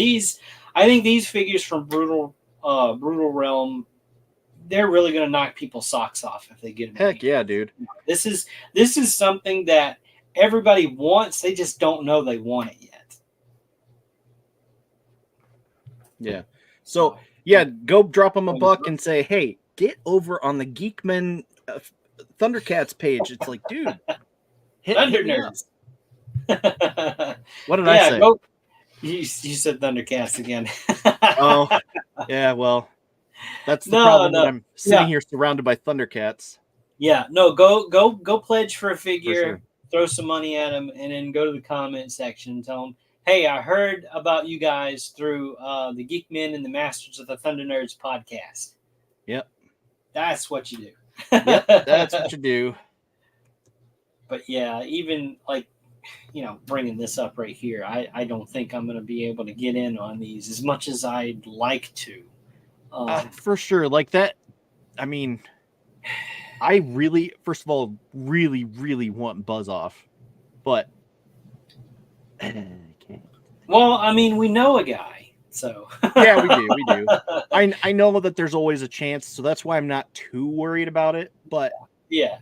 I think these figures from Brutal Realm, they're really going to knock people's socks off if they get them. Heck yeah, dude. This is something that everybody wants. They just don't know they want it yet. Yeah. So yeah, go drop them a buck and say, hey, get over on the Geekmen Thundercats page. It's like, dude, Thunder Nerds. What did I say? You said Thundercats again. Oh, yeah. Well, that's the problem. That I'm sitting here surrounded by Thundercats. Yeah. No. Go pledge for a figure. Throw some money at them, and then go to the comment section and tell them, hey, I heard about you guys through the Geekmen and the Masters of the Thunder Nerds podcast. Yep. That's what you do. Yep, that's what you do. But yeah, even bringing this up right here, I don't think I'm going to be able to get in on these as much as I'd like to. For sure. Like that. I mean, I really, first of all, really, really want Buzz Off, but I can't. Well, I mean, we know a guy, so yeah, we do. I know that there's always a chance, so that's why I'm not too worried about it. But yeah,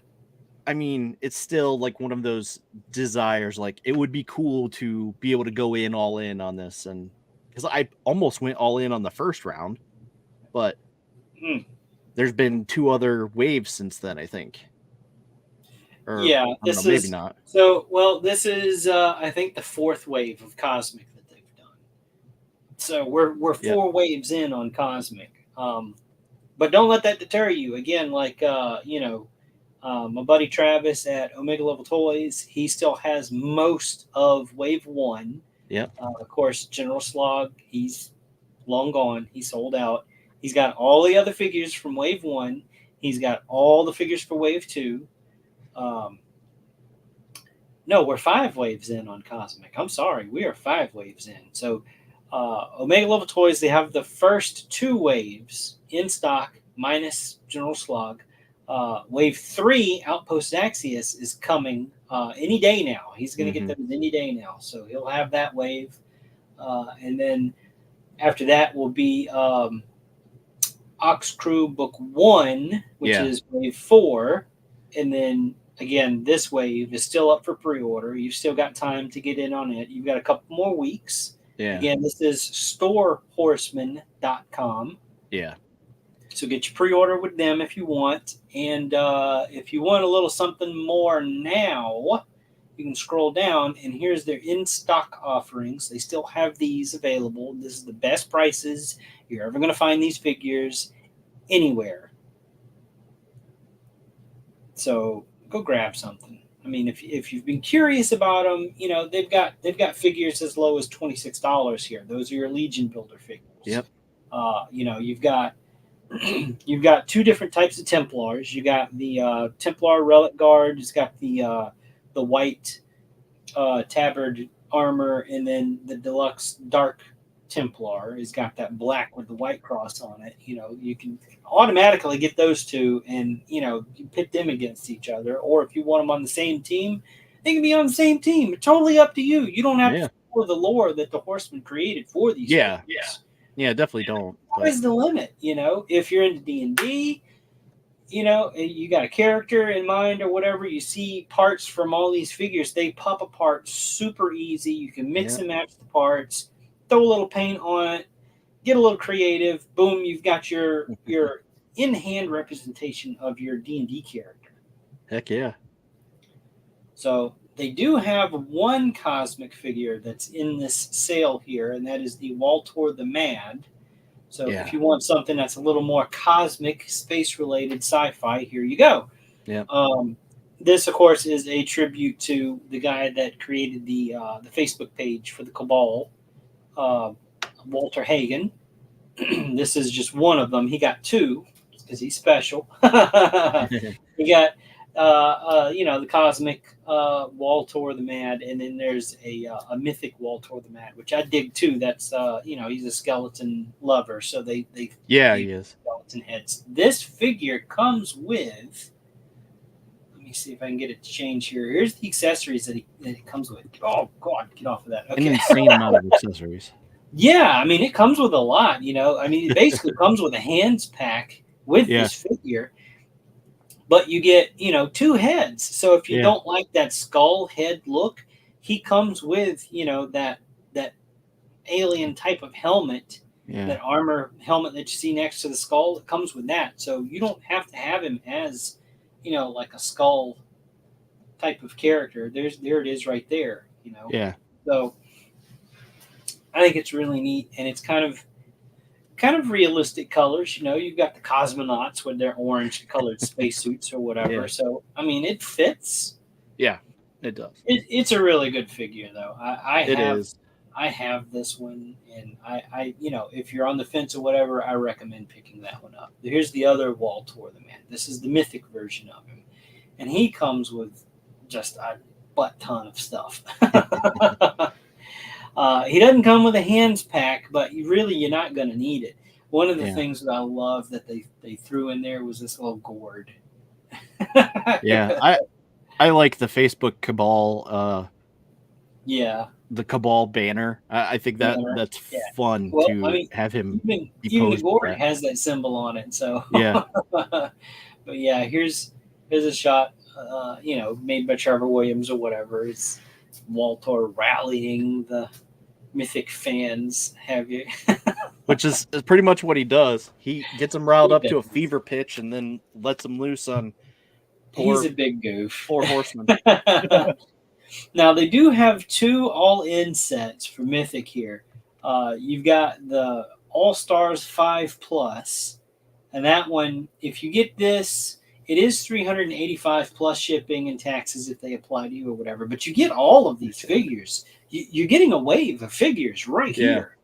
I mean, it's still like one of those desires. Like, it would be cool to be able to go all in on this, and because I almost went all in on the first round, but there's been 2 other waves since then, I think. Or, yeah, maybe not. So, well, this is I think the 4th wave of Cosmic that they've done. So we're 4 waves in on Cosmic. But don't let that deter you. Again, like my buddy Travis at Omega Level Toys, he still has most of Wave 1. Yeah. Of course, General Slog, he's long gone. He sold out. He's got all the other figures from Wave 1. He's got all the figures for Wave 2. No, we're 5 waves in on Cosmic. I'm sorry. We are 5 waves in. So Omega Level Toys, they have the first 2 waves in stock, minus General Slug. Wave 3, Outpost Axius, is coming any day now. He's going to get them any day now. So he'll have that wave. And then after that will be Ox Crew Book 1, which is Wave 4. And then, again, this wave is still up for pre-order. You've still got time to get in on it. You've got a couple more weeks. Yeah. Again, this is storehorseman.com. Yeah. So get your pre-order with them if you want. And if you want a little something more now, you can scroll down, and here's their in-stock offerings. They still have these available. This is the best prices you're ever going to find these figures anywhere. So go grab something. I mean, if you've been curious about them, they've got figures as low as $26 here. Those are your Legion Builder figures. Yep. You've got 2 different types of Templars. You got the Templar Relic Guard. It's got the white tabard armor, and then the deluxe Dark Templar has got that black with the white cross on it. You can automatically get those 2, and you pit them against each other. Or if you want them on the same team, they can be on the same team. It's totally up to you. You don't have to follow the lore that the Horsemen created for these. Yeah, yeah, definitely don't. Always the limit. If you're into D&D, you got a character in mind or whatever. You see parts from all these figures; they pop apart super easy. You can mix and match the parts. Throw a little paint on it, get a little creative. Boom, you've got your in-hand representation of your D&D character. Heck yeah. So they do have one cosmic figure that's in this sale here, and that is the Waltor the Mad. So if you want something that's a little more cosmic, space-related sci-fi, here you go. Yeah. This, of course, is a tribute to the guy that created the Facebook page for the Cabal, Walter Hagen. This is just one of them. He got two because he's special. He got, the cosmic Waltor the Mad, and then there's a mythic Waltor the Mad, which I dig too. That's he's a skeleton lover, so they he is skeleton heads. This figure comes with. Let me see if I can get it to change here. Here's the accessories that it comes with. Oh God, get off of that. Okay. An insane amount of accessories. Yeah, I mean, it comes with a lot, it basically comes with a hands pack with this figure, but you get, two heads. So if you don't like that skull head look, he comes with, that alien type of helmet, that armor helmet that you see next to the skull. It comes with that. So you don't have to have him as, like a skull type of character. There it is right there, Yeah. So I think it's really neat, and it's kind of realistic colors. You've got the cosmonauts with their orange colored spacesuits or whatever. Yeah. So I mean, it fits. Yeah, it does. It's a really good figure, though. I have this one, and I if you're on the fence or whatever, I recommend picking that one up. Here's the other Waltor the Man. This is the mythic version of him, and he comes with just a butt ton of stuff. He doesn't come with a hands pack, but you're not going to need it. One of the things that I love that they threw in there was this little gourd. I like the Facebook Cabal. The Cabal banner. I think that's fun to have him. Even the gourd has that symbol on it. So but yeah, here's a shot. Made by Trevor Williams or whatever. It's Waltor rallying the mythic fans, have you? Which is pretty much what he does. He gets them riled up to a fever pitch and then lets them loose on he's a big goof. Poor horseman. Now, they do have two all-in sets for Mythic here. You've got the All-Stars 5+, and that one, if you get this, it is $385 plus shipping and taxes if they apply to you or whatever. But you get all of these figures. You're getting a wave of figures right here.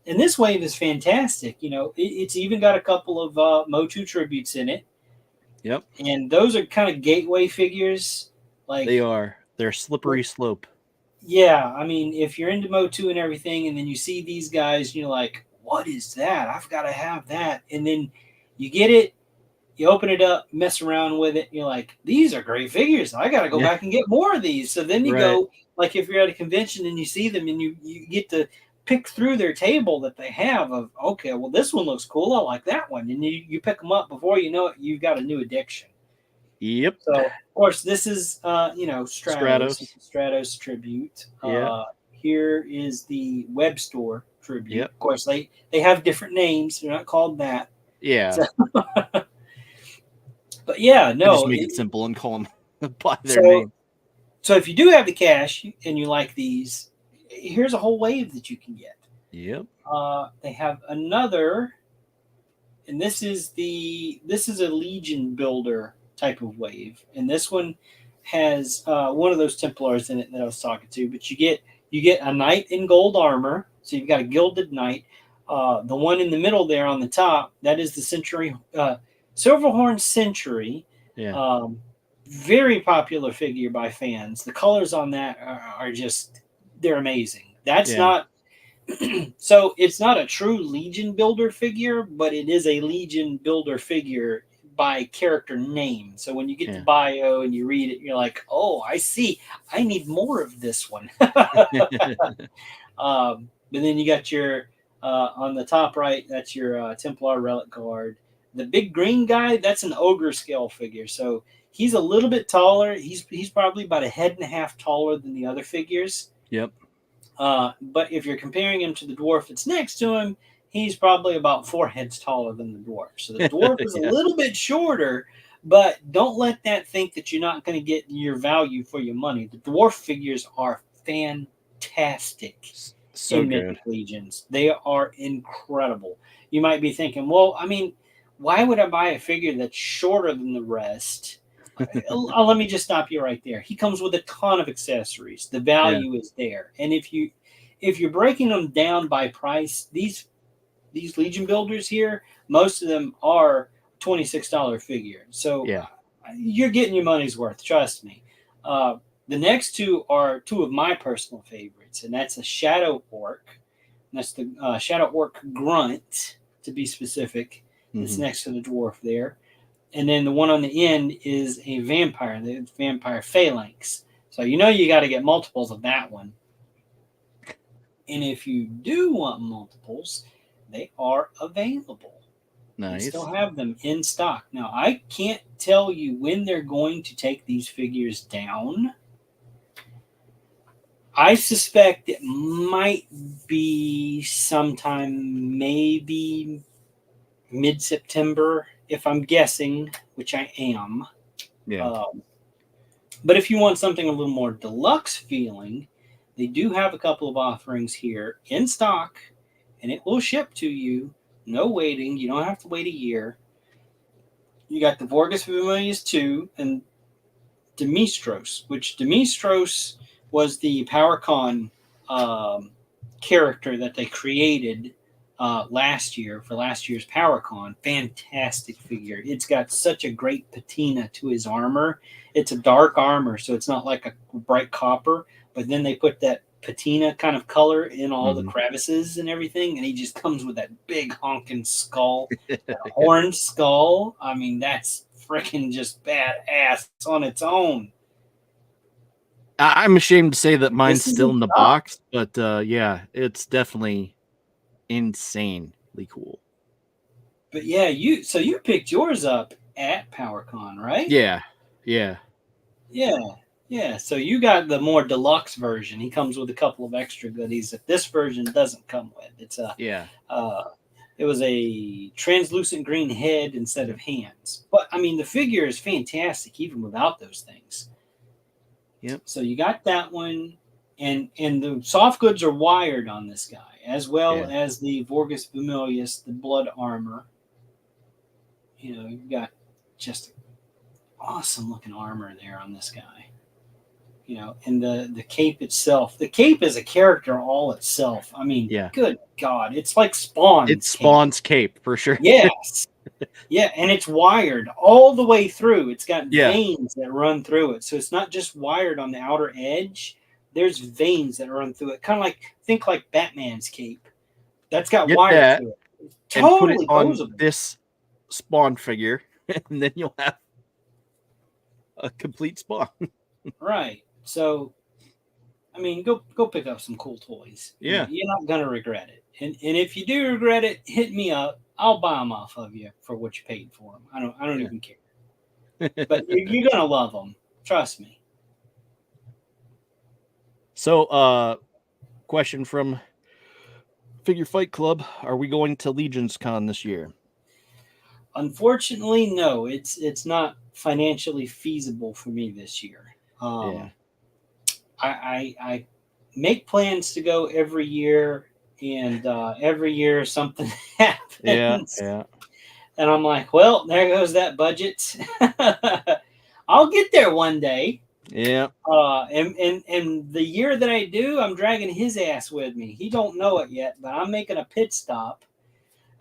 And this wave is fantastic. It's even got a couple of Motu tributes in it. Yep. And those are kind of gateway figures. They are. They're slippery slope. Yeah. I mean, if you're into Motu and everything, and then you see these guys, you're like, what is that? I've got to have that. And then you get it. You open it up, mess around with it, and you're like, these are great figures. I got to go back and get more of these. So then you go, like if you're at a convention and you see them and you get to pick through their table that they have of, okay, well, this one looks cool. I like that one. And you pick them up. Before you know it, you've got a new addiction. Yep. So, of course, this is, Stratos tribute. Here is the Web Store tribute. Yep. Of course, they have different names. They're not called that. Yeah. So, but yeah, no. Just make it simple and call them by their name. So if you do have the cash and you like these, here's a whole wave that you can get. Yep. They have another, and this is a Legion builder type of wave, and this one has one of those Templars in it that I was talking to. But you get a knight in gold armor, so you've got a gilded knight. The one in the middle there on the top, that is the Century. Silverhorn Century, very popular figure by fans. The colors on that are just, they're amazing. That's not, so it's not a true Legion builder figure, but it is a Legion builder figure by character name. So when you get the bio and you read it, you're like, oh, I see. I need more of this one. But then you got your, on the top right, that's your Templar Relic Guard. The big green guy, that's an ogre scale figure. So he's a little bit taller. He's probably about a head and a half taller than the other figures. Yep. But if you're comparing him to the dwarf that's next to him, he's probably about 4 heads taller than the dwarf. So the dwarf is a little bit shorter, But don't let that think that you're not going to get your value for your money. The dwarf figures are fantastic So in good. Mythic Legions. They are incredible. You might be thinking, well, I mean, why would I buy a figure that's shorter than the rest? Let me just stop you right there. He comes with a ton of accessories. The value is there. And if you're breaking them down by price, these Legion builders here, most of them are $26 figure. So you're getting your money's worth. Trust me. The next two are two of my personal favorites, and that's a Shadow Orc. And that's the Shadow Orc Grunt, to be specific. It's next to the dwarf there. And then the one on the end is a vampire, the vampire phalanx. So you know you got to get multiples of that one. And if you do want multiples, they are available. Nice. We still have them in stock. Now, I can't tell you when they're going to take these figures down. I suspect it might be sometime maybe mid-September, if I'm guessing, which I am. Yeah. But if you want something a little more deluxe feeling, they do have a couple of offerings here in stock, and it will ship to you. No waiting. You don't have to wait a year. You got the Vorgus Vermilius 2 and Demistros, which Demistros was the PowerCon character that they created last year for last year's PowerCon. Fantastic figure. It's got such a great patina to his armor. It's a dark armor, so it's not like a bright copper, but then they put that patina kind of color in all the crevices and everything, and he just comes with that big honking skull, that orange skull. I mean, that's freaking just badass on its own. I'm ashamed to say that mine's still in the box, but yeah, it's definitely insanely cool. But yeah, you picked yours up at PowerCon, right? Yeah. So you got the more deluxe version. He comes with a couple of extra goodies that this version doesn't come with. It's it was a translucent green head instead of hands. But I mean, the figure is fantastic even without those things. Yep. So you got that one, and the soft goods are wired on this guy, as well as the Vorgus Vermilius, the blood armor. You know, you've got just awesome looking armor there on this guy. You know, and the cape itself. The cape is a character all itself. I mean, good God, it's like Spawn. It's Spawn's cape for sure. Yes. Yeah, and it's wired all the way through. It's got veins that run through it. So it's not just wired on the outer edge. There's veins that run through it. Kind of think like Batman's cape. That's got wires through it. It's totally and put it on posable. This Spawn figure, and then you'll have a complete Spawn. Right. So, I mean, go pick up some cool toys. Yeah. You're not going to regret it. And if you do regret it, hit me up. I'll buy them off of you for what you paid for them. I don't even care. But you're going to love them. Trust me. So, question from Figure Fight Club. Are we going to Legions Con this year? Unfortunately, no. It's not financially feasible for me this year. I make plans to go every year, and every year something happens. Yeah. And I'm like, well, there goes that budget. I'll get there one day. Yeah. And the year that I do, I'm dragging his ass with me. He don't know it yet, but I'm making a pit stop.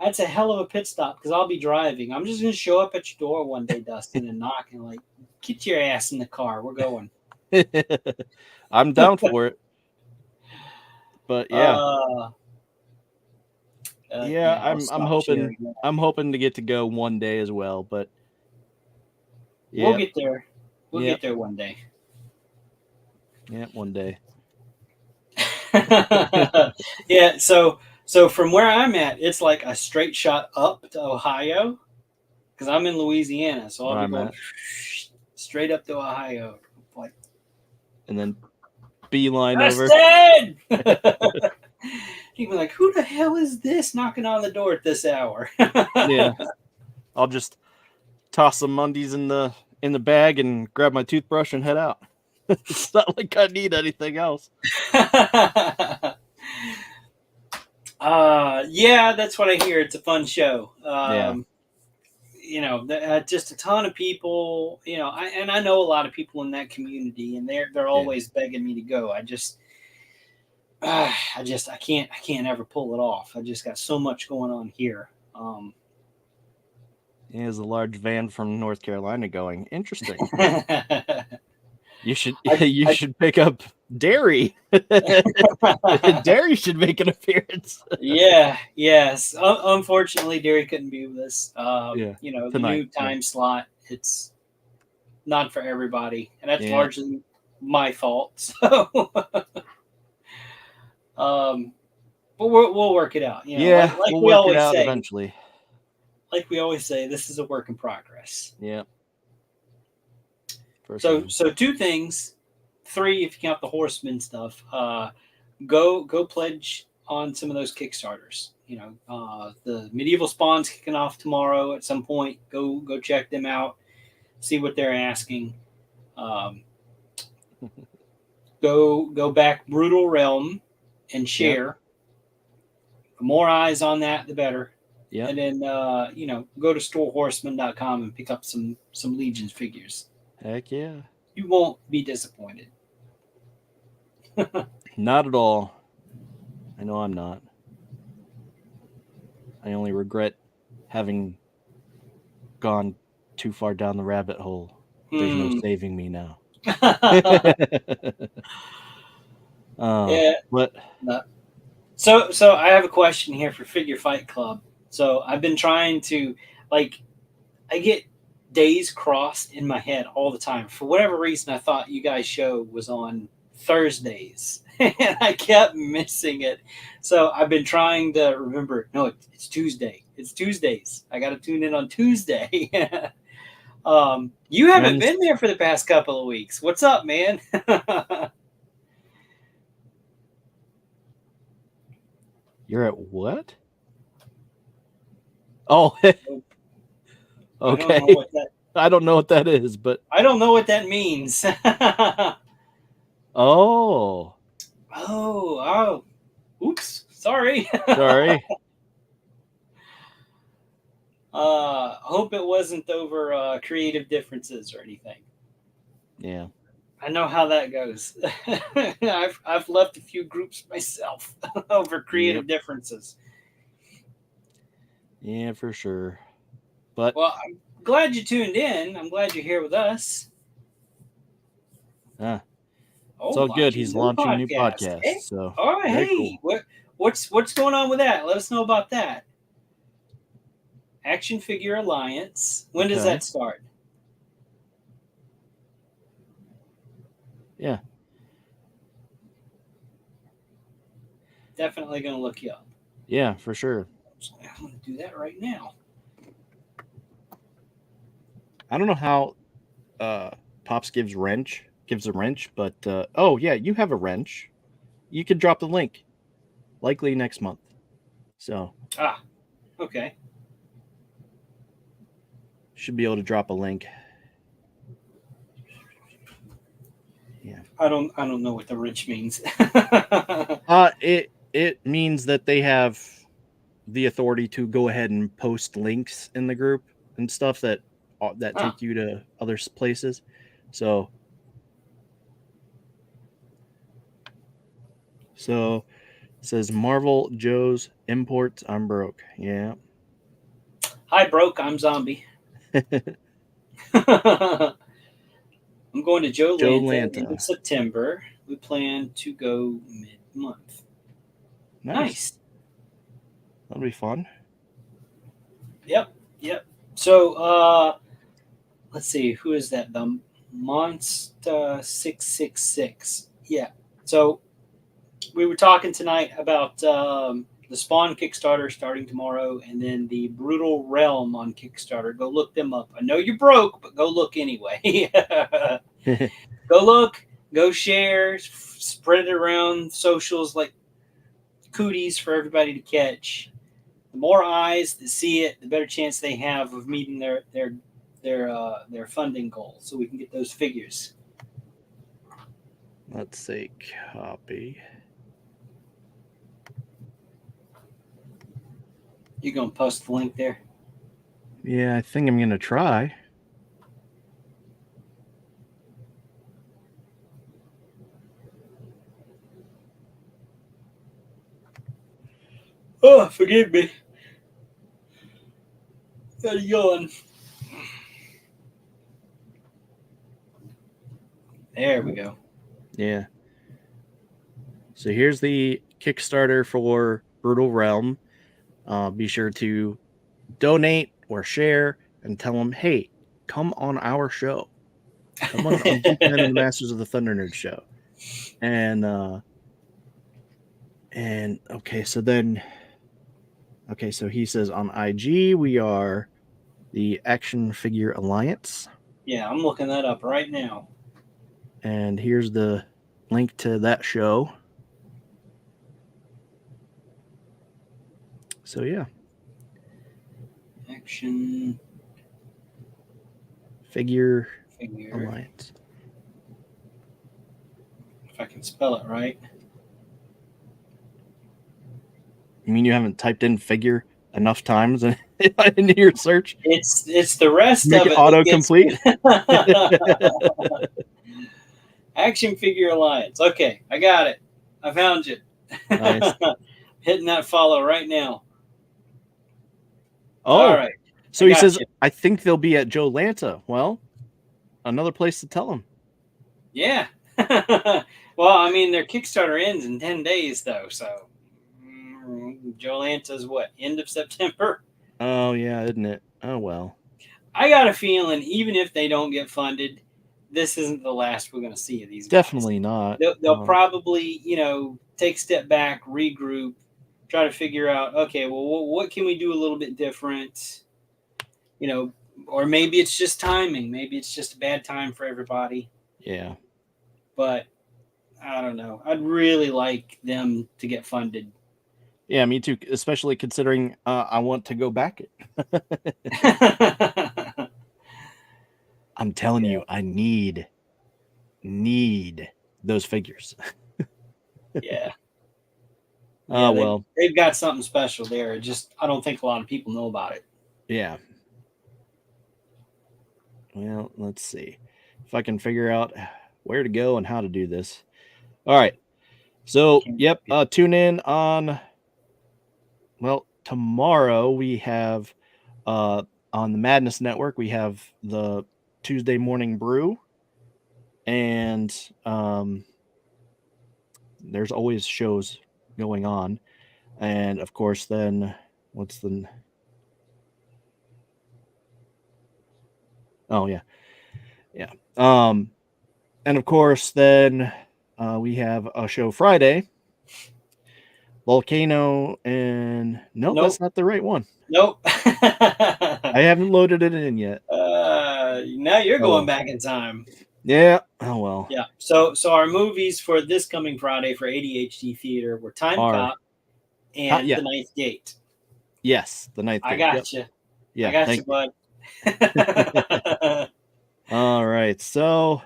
That's a hell of a pit stop because I'll be driving. I'm just going to show up at your door one day, Dustin, and knock and like, get your ass in the car. We're going. I'm down for it. But yeah. I'm hoping to get to go one day as well, but we'll get there. We'll get there one day. Yeah, one day. Yeah, so from where I'm at, it's like a straight shot up to Ohio because I'm in Louisiana, so I'll be going straight up to Ohio, like, and then beeline over. He'd be like, "Who the hell is this knocking on the door at this hour?" Yeah, I'll just toss some undies in the bag and grab my toothbrush and head out. It's not like I need anything else. Yeah, that's what I hear. It's a fun show. Yeah. You know, just a ton of people. You know, I know a lot of people in that community, and they're always begging me to go. I can't ever pull it off. I just got so much going on here. There's a large van from North Carolina going. Interesting. You should should pick up Derry. Derry should make an appearance. Yes. Unfortunately, Derry couldn't be with us. You know, the new time slot, it's not for everybody, and that's largely my fault. So, but we'll work it out. You know, like we'll we work always it out say. Eventually. Like we always say, this is a work in progress. Yeah. So 2 things, 3 if you count the Horseman stuff. Go pledge on some of those Kickstarters. You know, the Medieval Spawn's kicking off tomorrow at some point. Go check them out. See what they're asking. Go back Brutal Realm and share. Yep. The more eyes on that, the better. Yeah. And then you know, go to storehorseman.com and pick up some Legions figures. Heck yeah. You won't be disappointed. Not at all. I know I'm not. I only regret having gone too far down the rabbit hole. There's no saving me now. Yeah. But no. So I have a question here for Figure Fight Club. So I've been trying to, like, I get days crossed in my head all the time. For whatever reason, I thought you guys' show was on Thursdays, and I kept missing it. So I've been trying to remember. No, it's Tuesday. It's Tuesdays. I got to tune in on Tuesday. You haven't been there for the past couple of weeks. What's up, man? You're at what? Oh, okay. I don't know what that is, but I don't know what that means. Oh. Oops. Sorry. Sorry. Hope it wasn't over creative differences or anything. Yeah. I know how that goes. I've left a few groups myself over creative differences. Yeah, for sure. But well, I'm glad you tuned in. I'm glad you're here with us. It's all good. He's launching a new podcast. Hey? So all right, hey, cool. What's going on with that? Let us know about that. Action Figure Alliance. When does that start? Yeah. Definitely going to look you up. Yeah, for sure. I'm going to do that right now. I don't know how Pops gives a wrench, but oh yeah, you have a wrench. You could drop the link, likely next month. So okay. Should be able to drop a link. Yeah. I don't know what the wrench means. It means that they have the authority to go ahead and post links in the group and stuff that take you to other places. So it says Marvel Joe's Imports. I'm broke. Yeah. Hi, broke. I'm zombie. I'm going to Joe Lanta in September. We plan to go mid-month. Nice. That'll be fun. Yep. So, let's see. Who is that? The Monster 666. Yeah. So, we were talking tonight about the Spawn Kickstarter starting tomorrow, and then the Brutal Realm on Kickstarter. Go look them up. I know you're broke, but go look anyway. Go look. Go share. Spread it around socials like cooties for everybody to catch. The more eyes that see it, the better chance they have of meeting their their funding goal so we can get those figures. Let's say copy. You gonna post the link there? Yeah, I think I'm gonna try. Oh, forgive me. How you going? There we go. Yeah. So here's the Kickstarter for Brutal Realm. Be sure to donate or share and tell them, hey, come on our show. Come on Geekmen and the Masters of the Thunder Nerd show. And okay, so he says on IG we are the Action Figure Alliance. Yeah, I'm looking that up right now. And here's the link to that show. So yeah. Action Figure Figure Alliance. If I can spell it right. You mean you haven't typed in figure enough times into your search? It's the rest Make of it it. autocomplete. Action Figure Alliance. Okay, I got it. I found you. Nice. Hitting that follow right now. Oh, all right. So he says, I think they'll be at Joe Lanta. Well, another place to tell them. Yeah. Well, I mean, their Kickstarter ends in 10 days, though. So, Joe Lanta's what? End of September? Oh, yeah, isn't it? Oh, well. I got a feeling, even if they don't get funded, this isn't the last we're going to see of these guys. Definitely not. They'll probably, take a step back, regroup, try to figure out, okay, well, what can we do a little bit different? Or maybe it's just timing. Maybe it's just a bad time for everybody. Yeah. But I don't know. I'd really like them to get funded. Yeah, me too. Especially considering I want to go back it. I'm telling you, I need those figures. Yeah. Oh, well. They've got something special there. Just I don't think a lot of people know about it. Yeah. Well, let's see if I can figure out where to go and how to do this. All right. So, yep. Tune in on, tomorrow we have on the Madness Network, we have the Tuesday Morning Brew. And there's always shows going on. And of course, then what's the... Oh, yeah. Yeah. And of course, then we have a show Friday. Volcano and... Nope, that's not the right one. Nope. I haven't loaded it in yet. Now you're going back in time. Yeah. Oh, well. Yeah. So our movies for this coming Friday for ADHD Theater were Time Cop and The Ninth Gate. Yes, The Ninth Gate. I got you. Yeah, I got you, bud. All right. So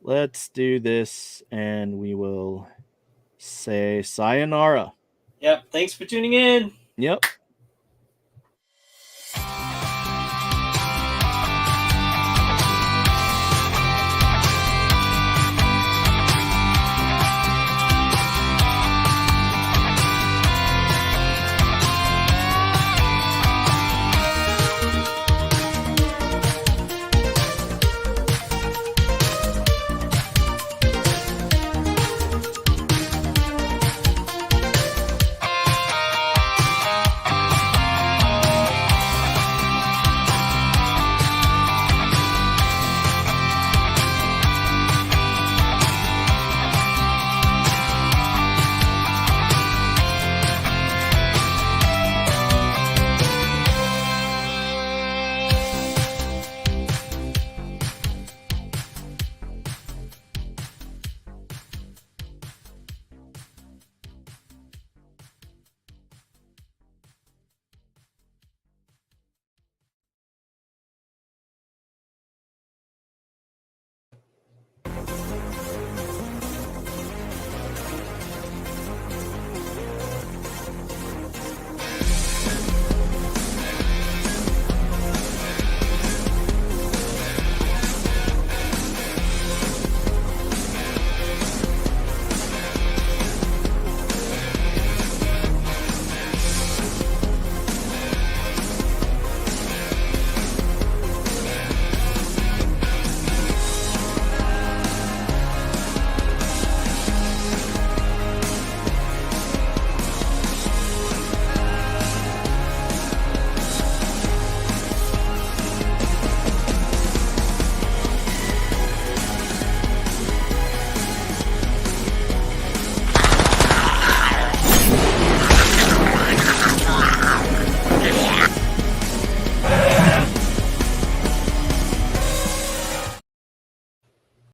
let's do this and we will say sayonara. Yep. Thanks for tuning in. Yep.